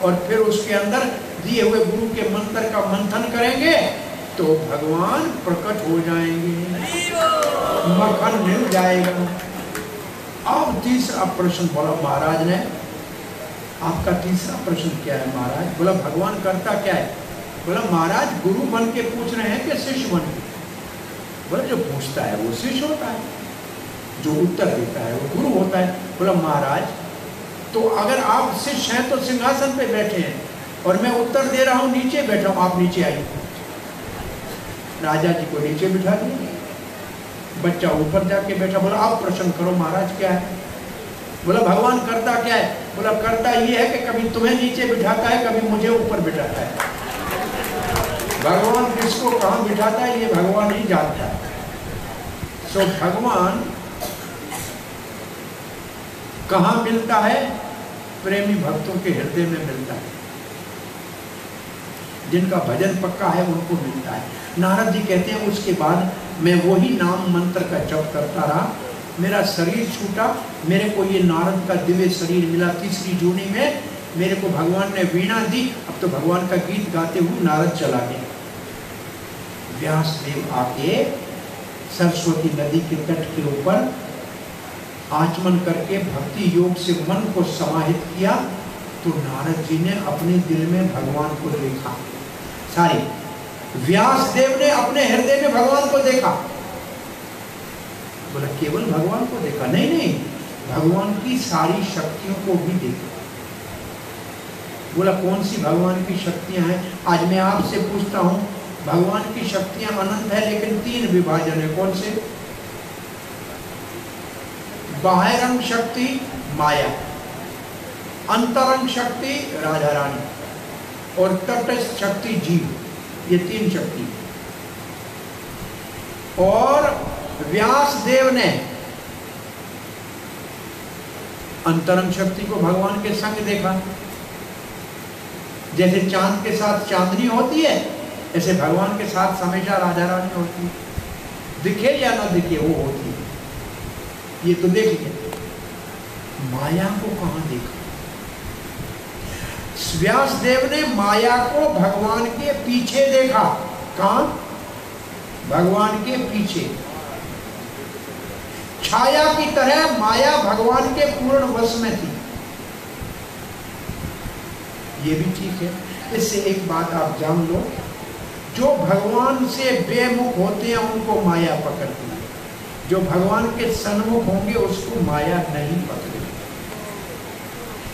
और फिर उसके अंदर दिए हुए गुरु के मंत्र का मंथन करेंगे तो भगवान प्रकट हो जाएंगे, मक्खन मिल जाएगा। अब तीसरा प्रश्न बोला महाराज ने, आपका तीसरा प्रश्न क्या है महाराज? बोला भगवान करता क्या है? बोला महाराज गुरु बन के पूछ रहे हैं कि शिष्य बन के? बोला जो पूछता है वो शिष्य होता है, जो उत्तर देता है वो गुरु होता है। बोला महाराज तो अगर आप शिष्य हैं तो सिंहासन पे बैठे हैं और मैं उत्तर दे रहा हूं नीचे बैठा हूं, आप नीचे आइए। राजा जी को नीचे बिठा दिया, बच्चा ऊपर जाके बैठा। बोला आप प्रश्न करो महाराज क्या है? बोला भगवान करता क्या है? बोला करता ये है कि कभी तुम्हें नीचे बिठाता है, कभी मुझे ऊपर बिठाता है। भगवान किसको कहाँ बिठाता है ये भगवान ही जानता है। सो भगवान कहाँ मिलता है? प्रेमी भक्तों के हृदय में मिलता है, जिनका भजन पक्का है उनको मिलता है। नारद जी कहते हैं उसके बाद मैं वही नाम मंत्र का जप करता रहा, मेरा शरीर छूटा, मेरे को ये नारद का दिव्य शरीर मिला तीसरी जूनी में, मेरे को भगवान ने वीणा दी। अब तो भगवान का गीत गाते हुए नारद चला गया। व्यास देव आके सरस्वती नदी के तट के ऊपर आचमन करके भक्ति योग से मन को समाहित किया तो नारद जी ने अपने दिल में भगवान को देखा। सारी व्यास देव ने अपने हृदय में भगवान को देखा। बोला केवल भगवान को देखा? नहीं नहीं, भगवान की सारी शक्तियों को भी देखा। बोला कौन सी भगवान की शक्तियां हैं? आज मैं आपसे पूछता हूं, भगवान की शक्तियां अनंत है लेकिन तीन विभाजन है। कौन से? बाह्यरंग शक्ति माया, अंतरंग शक्ति राधा रानी और तटस्थ शक्ति जीव, ये तीन शक्ति। और व्यास देव ने अंतरंग शक्ति को भगवान के संग देखा। जैसे चांद के साथ चांदनी होती है, ऐसे भगवान के साथ हमेशा राधा रानी होती है, दिखे या ना दिखे वो होती है। ये तो देखिए माया को कहां देखा? व्यास देव ने माया को भगवान के पीछे देखा। कहां? भगवान के पीछे छाया की तरह माया भगवान के पूर्ण वश में थी। ये भी ठीक है। इससे एक बात आप जान लो, जो भगवान से बेमुख होते हैं उनको माया पकड़ती है, जो भगवान के सन्मुख होंगे उसको माया नहीं पकड़ेगी,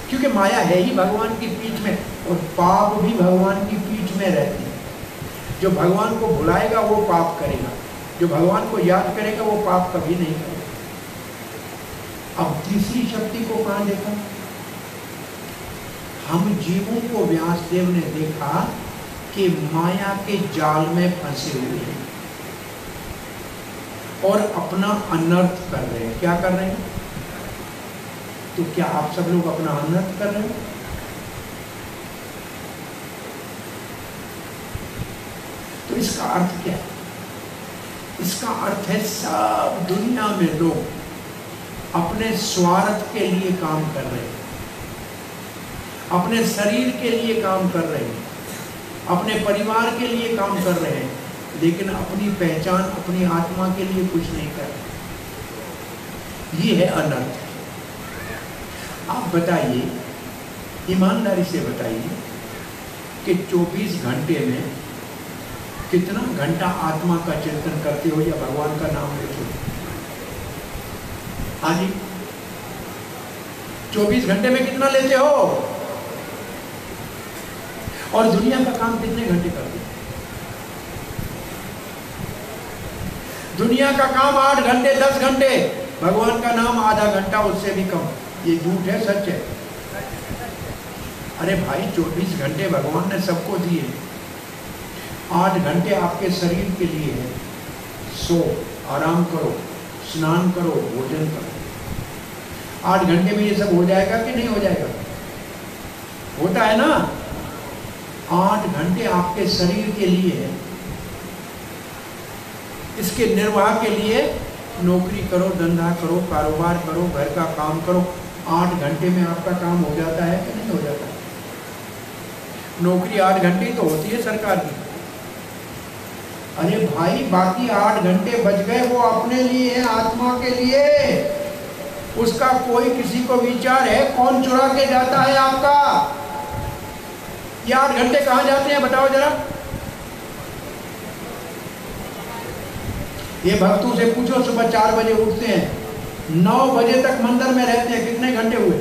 क्योंकि माया है ही भगवान की पीठ में और पाप भी भगवान की पीठ में रहती है। जो भगवान को भुलाएगा वो पाप करेगा, जो भगवान को याद करेगा वो पाप कभी नहीं करेगा। अब तीसरी शक्ति को कहां देखा? हम जीवों को व्यास देव ने देखा कि माया के जाल में फंसे हुए हैं और अपना अनर्थ कर रहे हैं। क्या कर रहे हैं? तो क्या आप सब लोग अपना अनर्थ कर रहे हैं? तो इसका अर्थ क्या है? इसका अर्थ है सब दुनिया में लोग अपने स्वार्थ के लिए काम कर रहे हैं, अपने शरीर के लिए काम कर रहे हैं, अपने परिवार के लिए काम कर रहे हैं, लेकिन अपनी पहचान, अपनी आत्मा के लिए कुछ नहीं कर रहे। ये है अनर्थ। आप बताइए, ईमानदारी से बताइए कि 24 घंटे में कितना घंटा आत्मा का चिंतन करते हो या भगवान का नाम लेते हो? हाँ जी, 24 घंटे में कितना लेते हो? और दुनिया का काम कितने घंटे करते हो? दुनिया का काम 8 घंटे 10 घंटे, भगवान का नाम आधा घंटा, उससे भी कम। ये झूठ है सच है? अरे भाई 24 घंटे भगवान ने सबको दिए, 8 घंटे आपके शरीर के लिए है। सो आराम करो, स्नान करो, भोजन करो। 8 घंटे में ये सब हो जाएगा कि नहीं हो जाएगा? होता है ना। 8 घंटे आपके शरीर के लिए है, इसके निर्वाह के लिए नौकरी करो, धंधा करो, कारोबार करो, घर का काम करो। 8 घंटे में आपका काम हो जाता है कि नहीं हो जाता? नौकरी 8 घंटे तो होती है सरकार की, अरे भाई बाकी 8 घंटे बच गए, वो अपने लिए है, आत्मा के लिए। उसका कोई किसी को विचार है? कौन चुरा के जाता है आपका? ये 8 घंटे कहां जाते हैं बताओ जरा। ये भक्तों से पूछो, सुबह 4 बजे उठते हैं, 9 बजे तक मंदिर में रहते हैं, कितने घंटे हुए?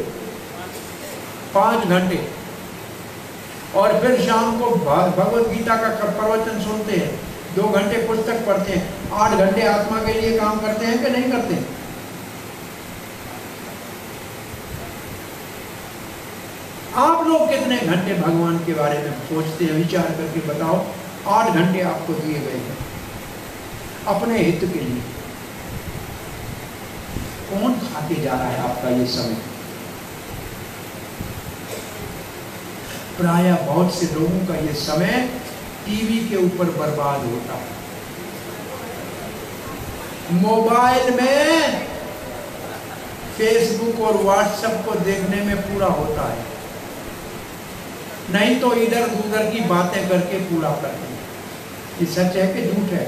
5 घंटे। और फिर शाम को भगवत गीता का प्रवचन सुनते हैं, 2 घंटे पुस्तक पढ़ते हैं। 8 घंटे आत्मा के लिए काम करते हैं कि नहीं करते? आप लोग कितने घंटे भगवान के बारे में सोचते हैं? विचार करके बताओ। 8 घंटे आपको दिए गए हैं अपने हित के लिए। कौन खाके जा रहा है आपका ये समय? प्रायः बहुत से लोगों का ये समय टीवी के ऊपर बर्बाद होता है, मोबाइल में फेसबुक और व्हाट्सएप को देखने में पूरा होता है, नहीं तो इधर उधर की बातें करके पूरा करते हैं। ये सच है कि झूठ है?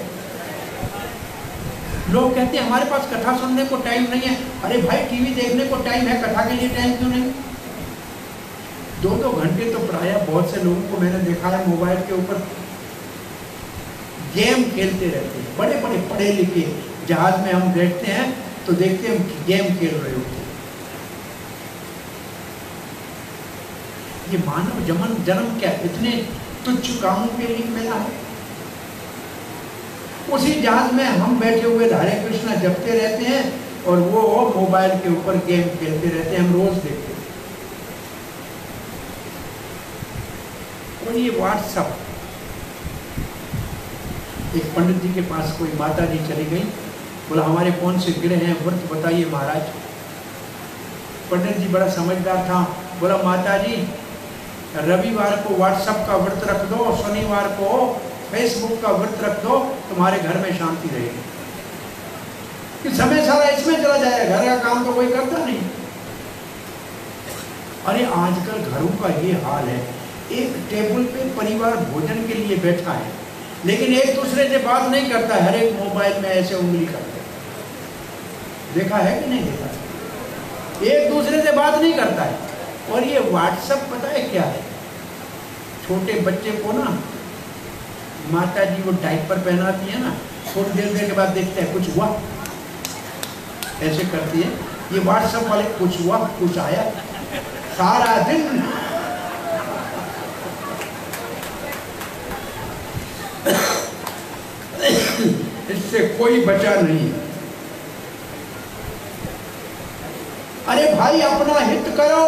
लोग कहते हैं हमारे पास कथा सुनने को टाइम नहीं है। अरे भाई टीवी देखने को टाइम है, कथा के लिए टाइम क्यों नहीं? 2-2 घंटे तो प्रायः बहुत से लोगों को मैंने देखा है मोबाइल के ऊपर गेम खेलते रहते हैं। बड़े बड़े पढ़े लिखे जहाज में हम बैठते हैं तो देखते हैं गेम खेल रहे होते हैं। ये मानव जन्म क्या इतने तुच्छ कामों के लिए मिला है? उसी जहाज में हम बैठे हुए हरे कृष्णा जपते रहते हैं और वो मोबाइल के ऊपर गेम खेलते रहते हैं, हम रोज देखते हैं। और ये व्हाट्सएप, एक पंडित जी के पास कोई माता जी चली गई, बोला हमारे कौन से ग्रह हैं व्रत बताइए महाराज। पंडित जी बड़ा समझदार था, बोला माता जी रविवार को व्हाट्सएप का व्रत रख दो, शनिवार को फेसबुक का व्रत रख दो, तुम्हारे घर में शांति रहेगी। कि समय सारा इसमें चला जाएगा, घर का काम तो कोई करता नहीं। अरे आजकल घरों का ये हाल है, एक टेबल पे परिवार भोजन के लिए बैठा है लेकिन एक दूसरे से बात नहीं करता है, हर एक मोबाइल में ऐसे उंगली करते हैं। देखा है कि नहीं देखा? एक दूसरे से बात नहीं करता है। और ये व्हाट्सएप पता है क्या है? छोटे बच्चे को ना माता जी वो डायपर पहनाती है ना, थोड़ी देर के बाद देखते हैं कुछ हुआ, ऐसे करती है। ये व्हाट्सएप वाले कुछ हुआ कुछ आया, सारा दिन इससे कोई बचा नहीं। अरे भाई अपना हित करो,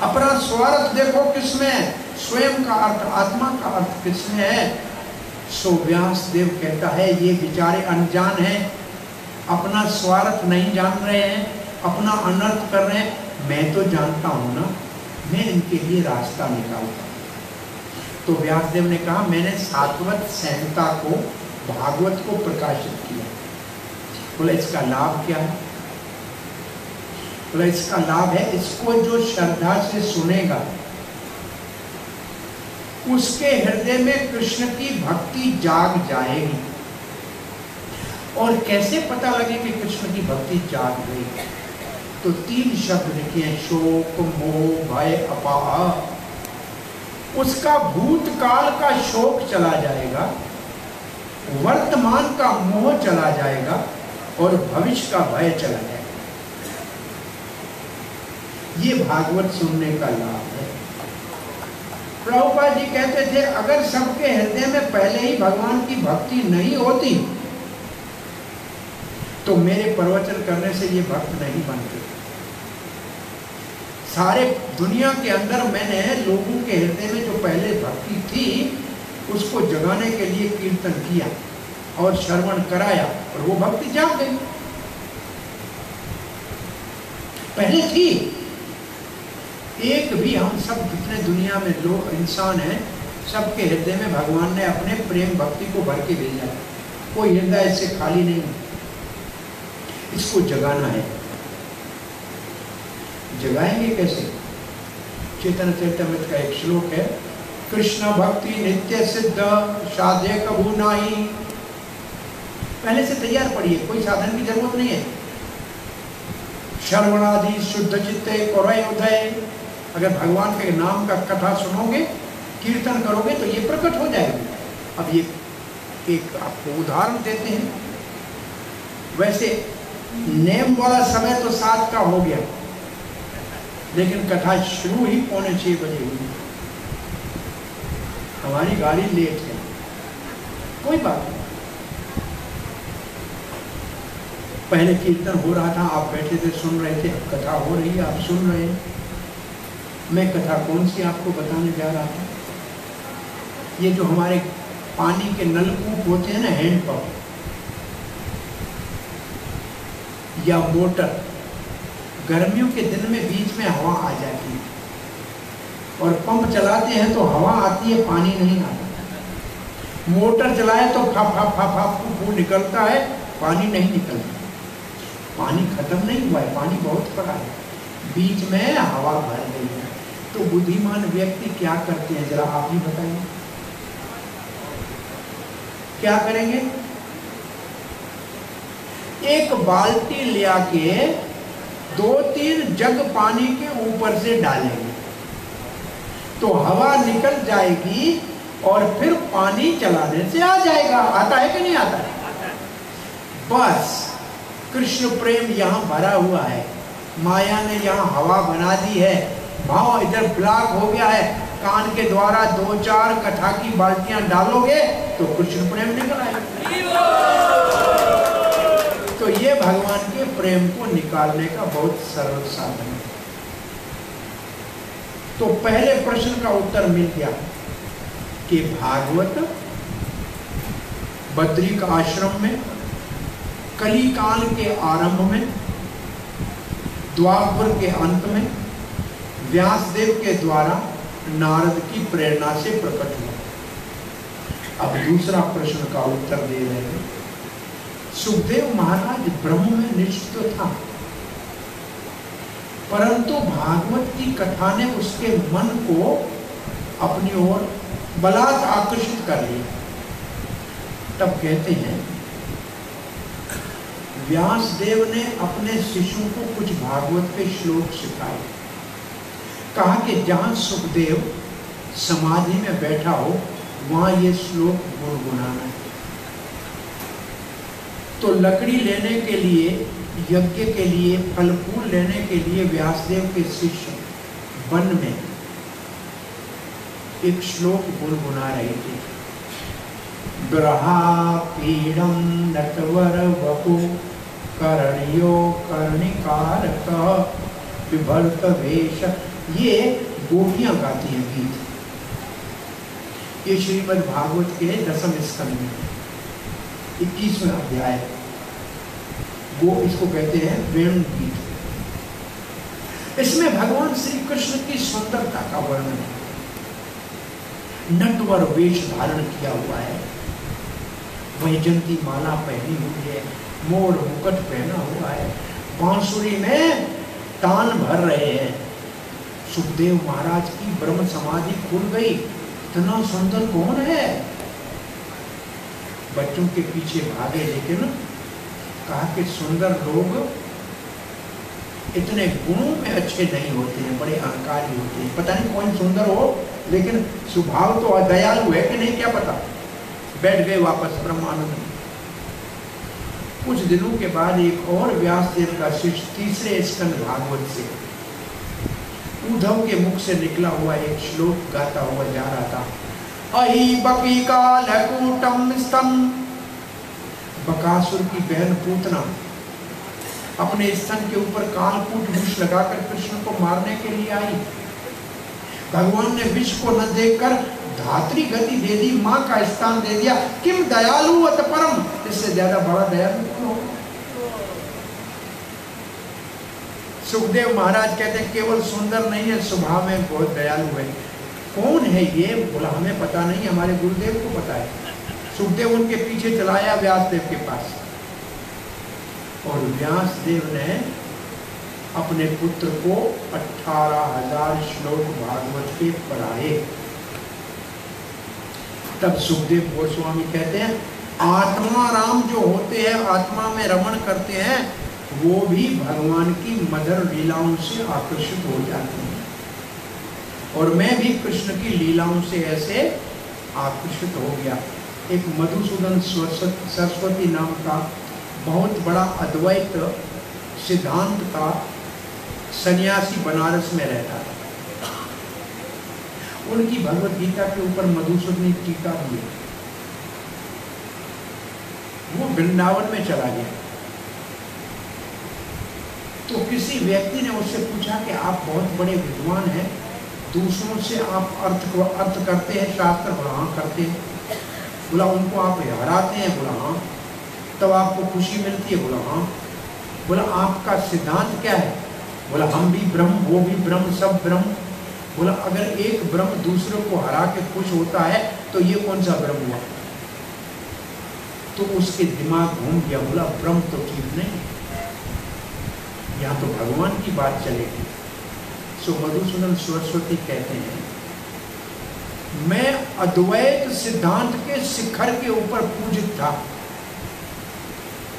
अपना स्वार्थ देखो किसमें, स्वयं का अर्थ आत्मा का अर्थ किसमें है। सो व्यास देव कहता है ये बेचारे अनजान हैं, अपना स्वार्थ नहीं जान रहे हैं, अपना अनर्थ कर रहे हैं। मैं तो जानता हूं ना, मैं इनके लिए रास्ता निकालता। तो व्यासदेव ने कहा मैंने सात्वत संहिता को, भागवत को प्रकाशित किया। बोला इसका लाभ क्या है? बोला इसका लाभ है इसको जो श्रद्धा से सुनेगा उसके हृदय में कृष्ण की भक्ति जाग जाएगी। और कैसे पता लगे कि कृष्ण की भक्ति जाग गई? तो 3 शब्द लिखे हैं, शोक मोह भय अपाह। उसका भूतकाल का शोक चला जाएगा, वर्तमान का मोह चला जाएगा और भविष्य का भय चला जाएगा। ये भागवत सुनने का लाभ है। प्रभुपाद जी कहते थे अगर सबके हृदय में पहले ही भगवान की भक्ति नहीं होती तो मेरे प्रवचन करने से ये भक्त नहीं बनते। सारे दुनिया के अंदर मैंने लोगों के हृदय में जो पहले भक्ति थी उसको जगाने के लिए कीर्तन किया और श्रवण कराया और वो भक्ति जाग गई। पहले थी। एक भी हम सब जितने दुनिया में लोग इंसान हैं सबके हृदय में भगवान ने अपने प्रेम भक्ति को भर के भेजा है। कोई हृदय इससे खाली नहीं, इसको जगाना है। जगाएंगे कैसे? चैतन्य चरितमृत का एक श्लोक है, कृष्ण भक्ति नित्य सिद्ध साध्य कभू नाही। पहले से तैयार पढ़िए, कोई साधन की जरूरत नहीं है। श्रवणादि शुद्ध चित्ते कोरय उदय। अगर भगवान के नाम का कथा सुनोगे, कीर्तन करोगे तो ये प्रकट हो जाएगी। अब ये एक आपको उदाहरण देते हैं। वैसे नेम वाला समय तो 7 का हो गया, लेकिन कथा शुरू ही 5:45 बजे हुई। हमारी गाड़ी लेट है, कोई बात नहीं। पहले कीर्तन हो रहा था, आप बैठे थे सुन रहे थे, अब कथा हो रही है, आप सुन रहे हैं। मैं कथा कौन सी आपको बताने जा रहा था। ये जो हमारे पानी के नलकूप होते हैं ना, हैंडपंप या मोटर, गर्मियों के दिन में बीच में हवा आ जाती है और पंप चलाते हैं तो हवा आती है, पानी नहीं आता। मोटर चलाए तो फा फा फा फा फू निकलता है, पानी नहीं निकलता। पानी खत्म नहीं हुआ है, पानी बहुत पड़ा है, बीच में हवा भर गई है। तो बुद्धिमान व्यक्ति क्या करते हैं, जरा आप ही बताइए, क्या करेंगे? एक बाल्टी ले आके 2-3 जग पानी के ऊपर से डालेंगे तो हवा निकल जाएगी और फिर पानी चलाने से आ जाएगा। आता है कि नहीं आता है? बस कृष्ण प्रेम यहाँ भरा हुआ है, माया ने यहाँ हवा बना दी है, भाव इधर ब्लॉक हो गया है। कान के द्वारा 2-4 कथा की बाल्टियां डालोगे तो कृष्ण प्रेम निकल आएगा। तो ये भगवान के प्रेम को निकालने का बहुत सरल साधन है। तो पहले प्रश्न का उत्तर मिल गया कि भागवत बद्री का आश्रम में कली काल के आरंभ में, द्वापर के अंत में व्यासदेव के द्वारा नारद की प्रेरणा से प्रकट हुआ। अब दूसरा प्रश्न का उत्तर दे रहे हैं। सुखदेव महाराज ब्रह्म में निश्चित था, परंतु भागवत की कथा ने उसके मन को अपनी ओर बलात् आकर्षित कर लिया। तब कहते हैं व्यासदेव ने अपने शिष्यों को कुछ भागवत के श्लोक सिखाए। कहा कि जहां सुखदेव समाधि में बैठा हो वहां ये श्लोक गुनगुनाना है। तो लकड़ी लेने के लिए, यज्ञ के लिए, फल फूल लेने के लिए व्यासदेव के शिष्य वन में एक श्लोक गुनगुना रहे थे। ग्रहा पीड़म नटवर वपु करणियो कर्णिकारक विभर्त वेश। ये गोपियां गाती हैं गीत। ये श्रीमद् भागवत के 10वें स्कंद में 21वें अध्याय, वो इसको कहते हैं वेणु गीत। इसमें भगवान श्री कृष्ण की सुंदरता का वर्णन है। नटवर वेश धारण किया हुआ है, वैजंती माला पहनी हुई है, मोर मुकुट पहना हुआ है, बांसुरी में तान भर रहे हैं। सुखदेव महाराज की ब्रह्म समाधि खुल गई। इतना सुंदर कौन है? बच्चों के पीछे भागे, लेकिन कहा कि सुंदर लोग इतने गुणों में अच्छे नहीं होते हैं, बड़े अहंकारी होते हैं। पता नहीं कौन सुंदर हो, लेकिन स्वभाव तो दयालु है कि नहीं क्या पता। बैठ गए वापस ब्रह्मानंद में। कुछ दिनों के बाद एक और व्यासदेव का शिष्य तीसरे स्कंद भागवत से उद्धव के मुख से निकला हुआ एक श्लोक गाता हुआ जा रहा था। अहि बकी कालकूटम स्तम। बकासुर की बहन पूतना अपने स्तन के ऊपर कालकूट विष लगाकर कृष्ण को मारने के लिए आई। भगवान ने विष को न देखकर धात्री गति दे दी, मां का स्थान दे दिया। किम दयालु अत परम। इससे ज्यादा बड़ा दयालु कौन हो? सुखदेव महाराज कहते हैं केवल सुंदर नहीं है, स्वभाव में बहुत दयालु है। कौन है ये? बोला हमें पता नहीं, हमारे गुरुदेव को पता है। सुखदेव उनके पीछे चलाया व्यासदेव के पास, और व्यासदेव ने अपने पुत्र को 18,000 श्लोक भागवत के पढ़ाए। तब सुखदेव गोस्वामी कहते हैं आत्मा राम जो होते हैं, आत्मा में रमण करते हैं, वो भी भगवान की मधुर लीलाओं से आकर्षित हो जाते हैं। और मैं भी कृष्ण की लीलाओं से ऐसे आकर्षित हो गया। एक मधुसूदन सरस्वती नाम का बहुत बड़ा अद्वैत सिद्धांत का सन्यासी बनारस में रहता था। उनकी भगवत गीता के ऊपर मधुसूदनी टीका भी है। वो वृंदावन में चला गया तो किसी व्यक्ति ने उससे पूछा कि आप बहुत बड़े विद्वान हैं, दूसरों से आप अर्थ करते हैं शास्त्र? बोला हाँ करते हैं। बोला उनको आप हराते हैं? बोला हाँ। तब आपको खुशी मिलती है? बोला हाँ। बोला आपका सिद्धांत क्या है? बोला हम भी ब्रह्म, वो भी ब्रह्म, सब ब्रह्म। बोला अगर एक ब्रह्म दूसरों को हरा के खुश होता है तो ये कौन सा ब्रह्म हुआ? तो उसके दिमाग घूम गया। बोला ब्रह्म तो ठीक नहीं, यहाँ तो भगवान की बात चलेगी। सो मधुसूदन सरस्वती कहते हैं मैं अद्वैत सिद्धांत के शिखर के ऊपर पूजित था।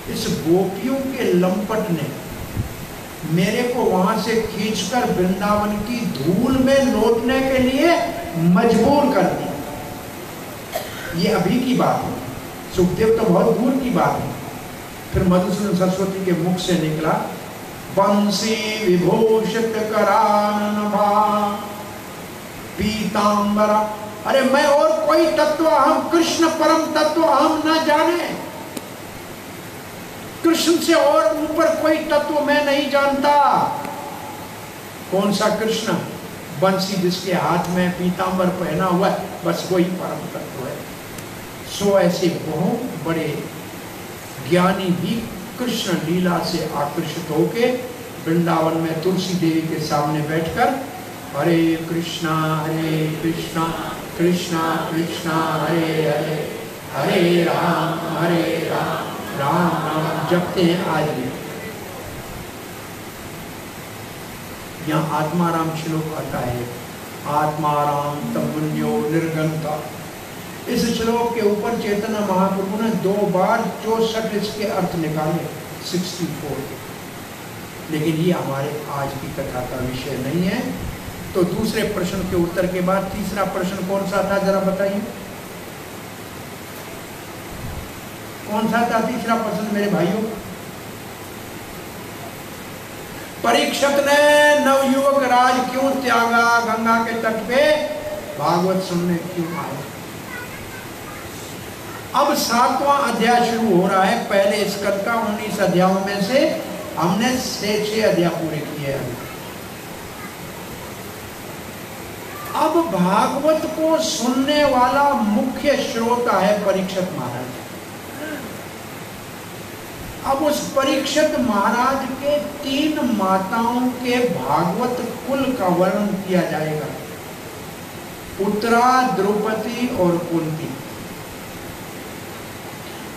इस गोपियों के लंपट ने मेरे को वहां से खींचकर वृंदावन की धूल में लौटने के लिए मजबूर कर दिया। ये अभी की बात है, सुखदेव तो बहुत दूर की बात है। फिर मधुसूदन सरस्वती के मुख से निकला बंसी विभूषित करानभा पीतांबरा। अरे मैं और कोई तत्व अहम, कृष्ण परम तत्व अहम न जाने, कृष्ण से और ऊपर कोई तत्व मैं नहीं जानता। कौन सा कृष्ण? बंसी जिसके हाथ में पीतांबर पहना हुआ है, बस वही परम तत्व है। सो ऐसे बहुत बड़े ज्ञानी भी कृष्ण लीला से आकर्षित होके वृंदावन में तुलसी देवी के सामने बैठकर हरे कृष्णा कृष्णा कृष्णा हरे हरे, हरे राम राम राम जपते हैं आज भी। यहाँ आत्माराम श्लोक आता है, आत्माराम तमुन्यो निर्गंता। इस श्लोक के ऊपर चैतन्य महाप्रभु ने 2 बार 64 इसके अर्थ निकाले, 64। लेकिन ये हमारे आज की कथा का विषय नहीं है। तो दूसरे प्रश्न के उत्तर के बाद तीसरा प्रश्न कौन सा था, जरा बताइए कौन सा था तीसरा प्रश्न मेरे भाइयों? परीक्षित ने नवयुवक राज क्यों त्यागा, गंगा के तट पे भागवत सुनने क्यों आए? अब 7वां अध्याय शुरू हो रहा है। पहले स्कंद का 19 अध्यायों में से हमने 6 अध्याय पूरे किए हैं। अब भागवत को सुनने वाला मुख्य श्रोता है परीक्षित महाराज। अब उस परीक्षित महाराज के 3 माताओं के भागवत कुल का वर्णन किया जाएगा, उत्तरा, द्रौपदी और कुंती।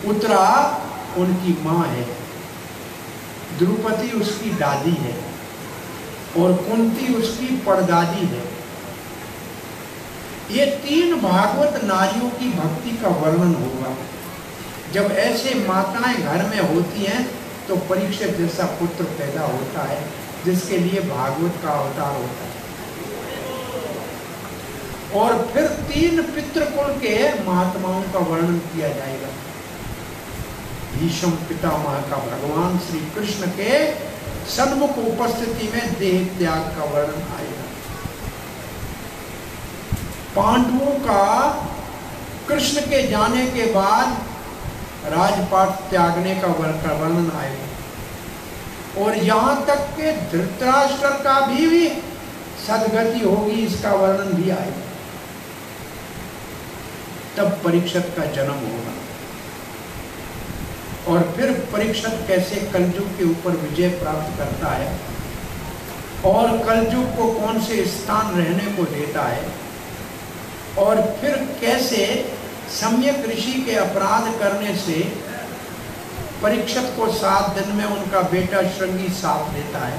उत्तरा उनकी माँ है, द्रौपदी उसकी दादी है और कुंती उसकी परदादी है। ये 3 भागवत नारियों की भक्ति का वर्णन होगा। जब ऐसे माताएं घर में होती हैं तो परीक्षित जैसा पुत्र पैदा होता है जिसके लिए भागवत का अवतार होता है। और फिर 3 पितृकुल के महात्माओं का वर्णन किया जाएगा। भीष्म पितामह का भगवान श्री कृष्ण के सन्मुख उपस्थिति में देह त्याग का वर्णन आएगा। पांडवों का कृष्ण के जाने के बाद राजपाट त्यागने का वर्णन आएगा। और यहाँ तक के धृतराष्ट्र का भी सदगति होगी, इसका वर्णन भी आएगा। तब परीक्षित का जन्म होगा और फिर परीक्षित कैसे कलयुग के ऊपर विजय प्राप्त करता है और कलयुग को कौन से स्थान रहने को देता है और फिर कैसे सम्यक ऋषि के अपराध करने से परीक्षित को 7 दिन में उनका बेटा श्रृंगी साथ लेता है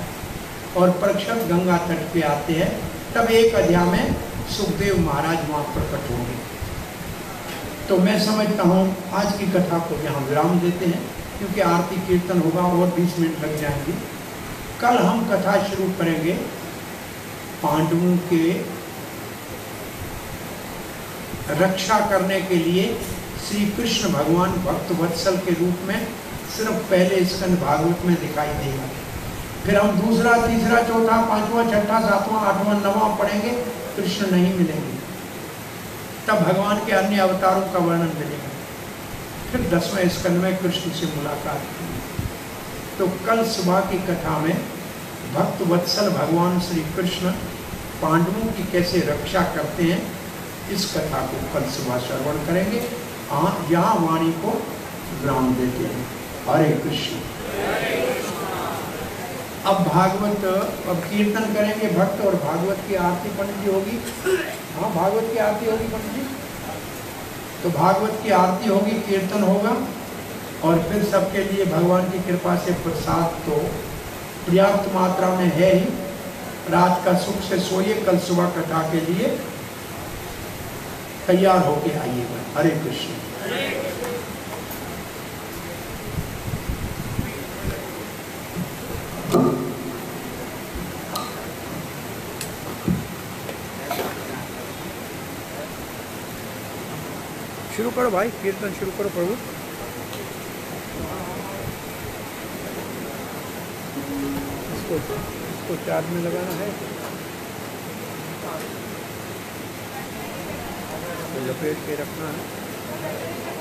और परीक्षित गंगा तट पे आते हैं। तब 1 अध्याय में सुखदेव महाराज वहाँ प्रकट होंगे। तो मैं समझता हूँ आज की कथा को यहाँ विराम देते हैं, क्योंकि आरती कीर्तन होगा और 20 मिनट लग जाएंगे। कल हम कथा शुरू करेंगे पांडवों के रक्षा करने के लिए श्री कृष्ण भगवान भक्त वत्सल के रूप में सिर्फ पहले स्कंद भागवत में दिखाई देगा। फिर हम दूसरा, तीसरा, चौथा, पांचवा, छठा, सातवां, आठवां, नवां पढ़ेंगे, कृष्ण नहीं मिलेंगे। तब भगवान के अन्य अवतारों का वर्णन मिलेगा। फिर 10वें स्कंद में कृष्ण से मुलाकात होगी। तो कल सुबह की कथा में भक्त वत्सल भगवान श्री कृष्ण पांडवों की कैसे रक्षा करते हैं, इस कथा को कल सुबह श्रवण करेंगे। यहाँ वाणी को विराम देते हैं। हरे कृष्ण। अब भागवत, अब कीर्तन करेंगे भक्त, और भागवत की आरती पंडित जी होगी। हाँ, भागवत की आरती होगी पंडित जी। तो भागवत की आरती होगी, कीर्तन होगा, और फिर सबके लिए भगवान की कृपा से प्रसाद तो पर्याप्त मात्रा में है ही। रात का सुख से सोइए, कल सुबह कथा के लिए तैयार होके आइएगा। हरे कृष्ण। शुरू करो भाई, कीर्तन शुरू करो प्रभु। इसको चार्ज में लगाना है, लपेट के रखना है।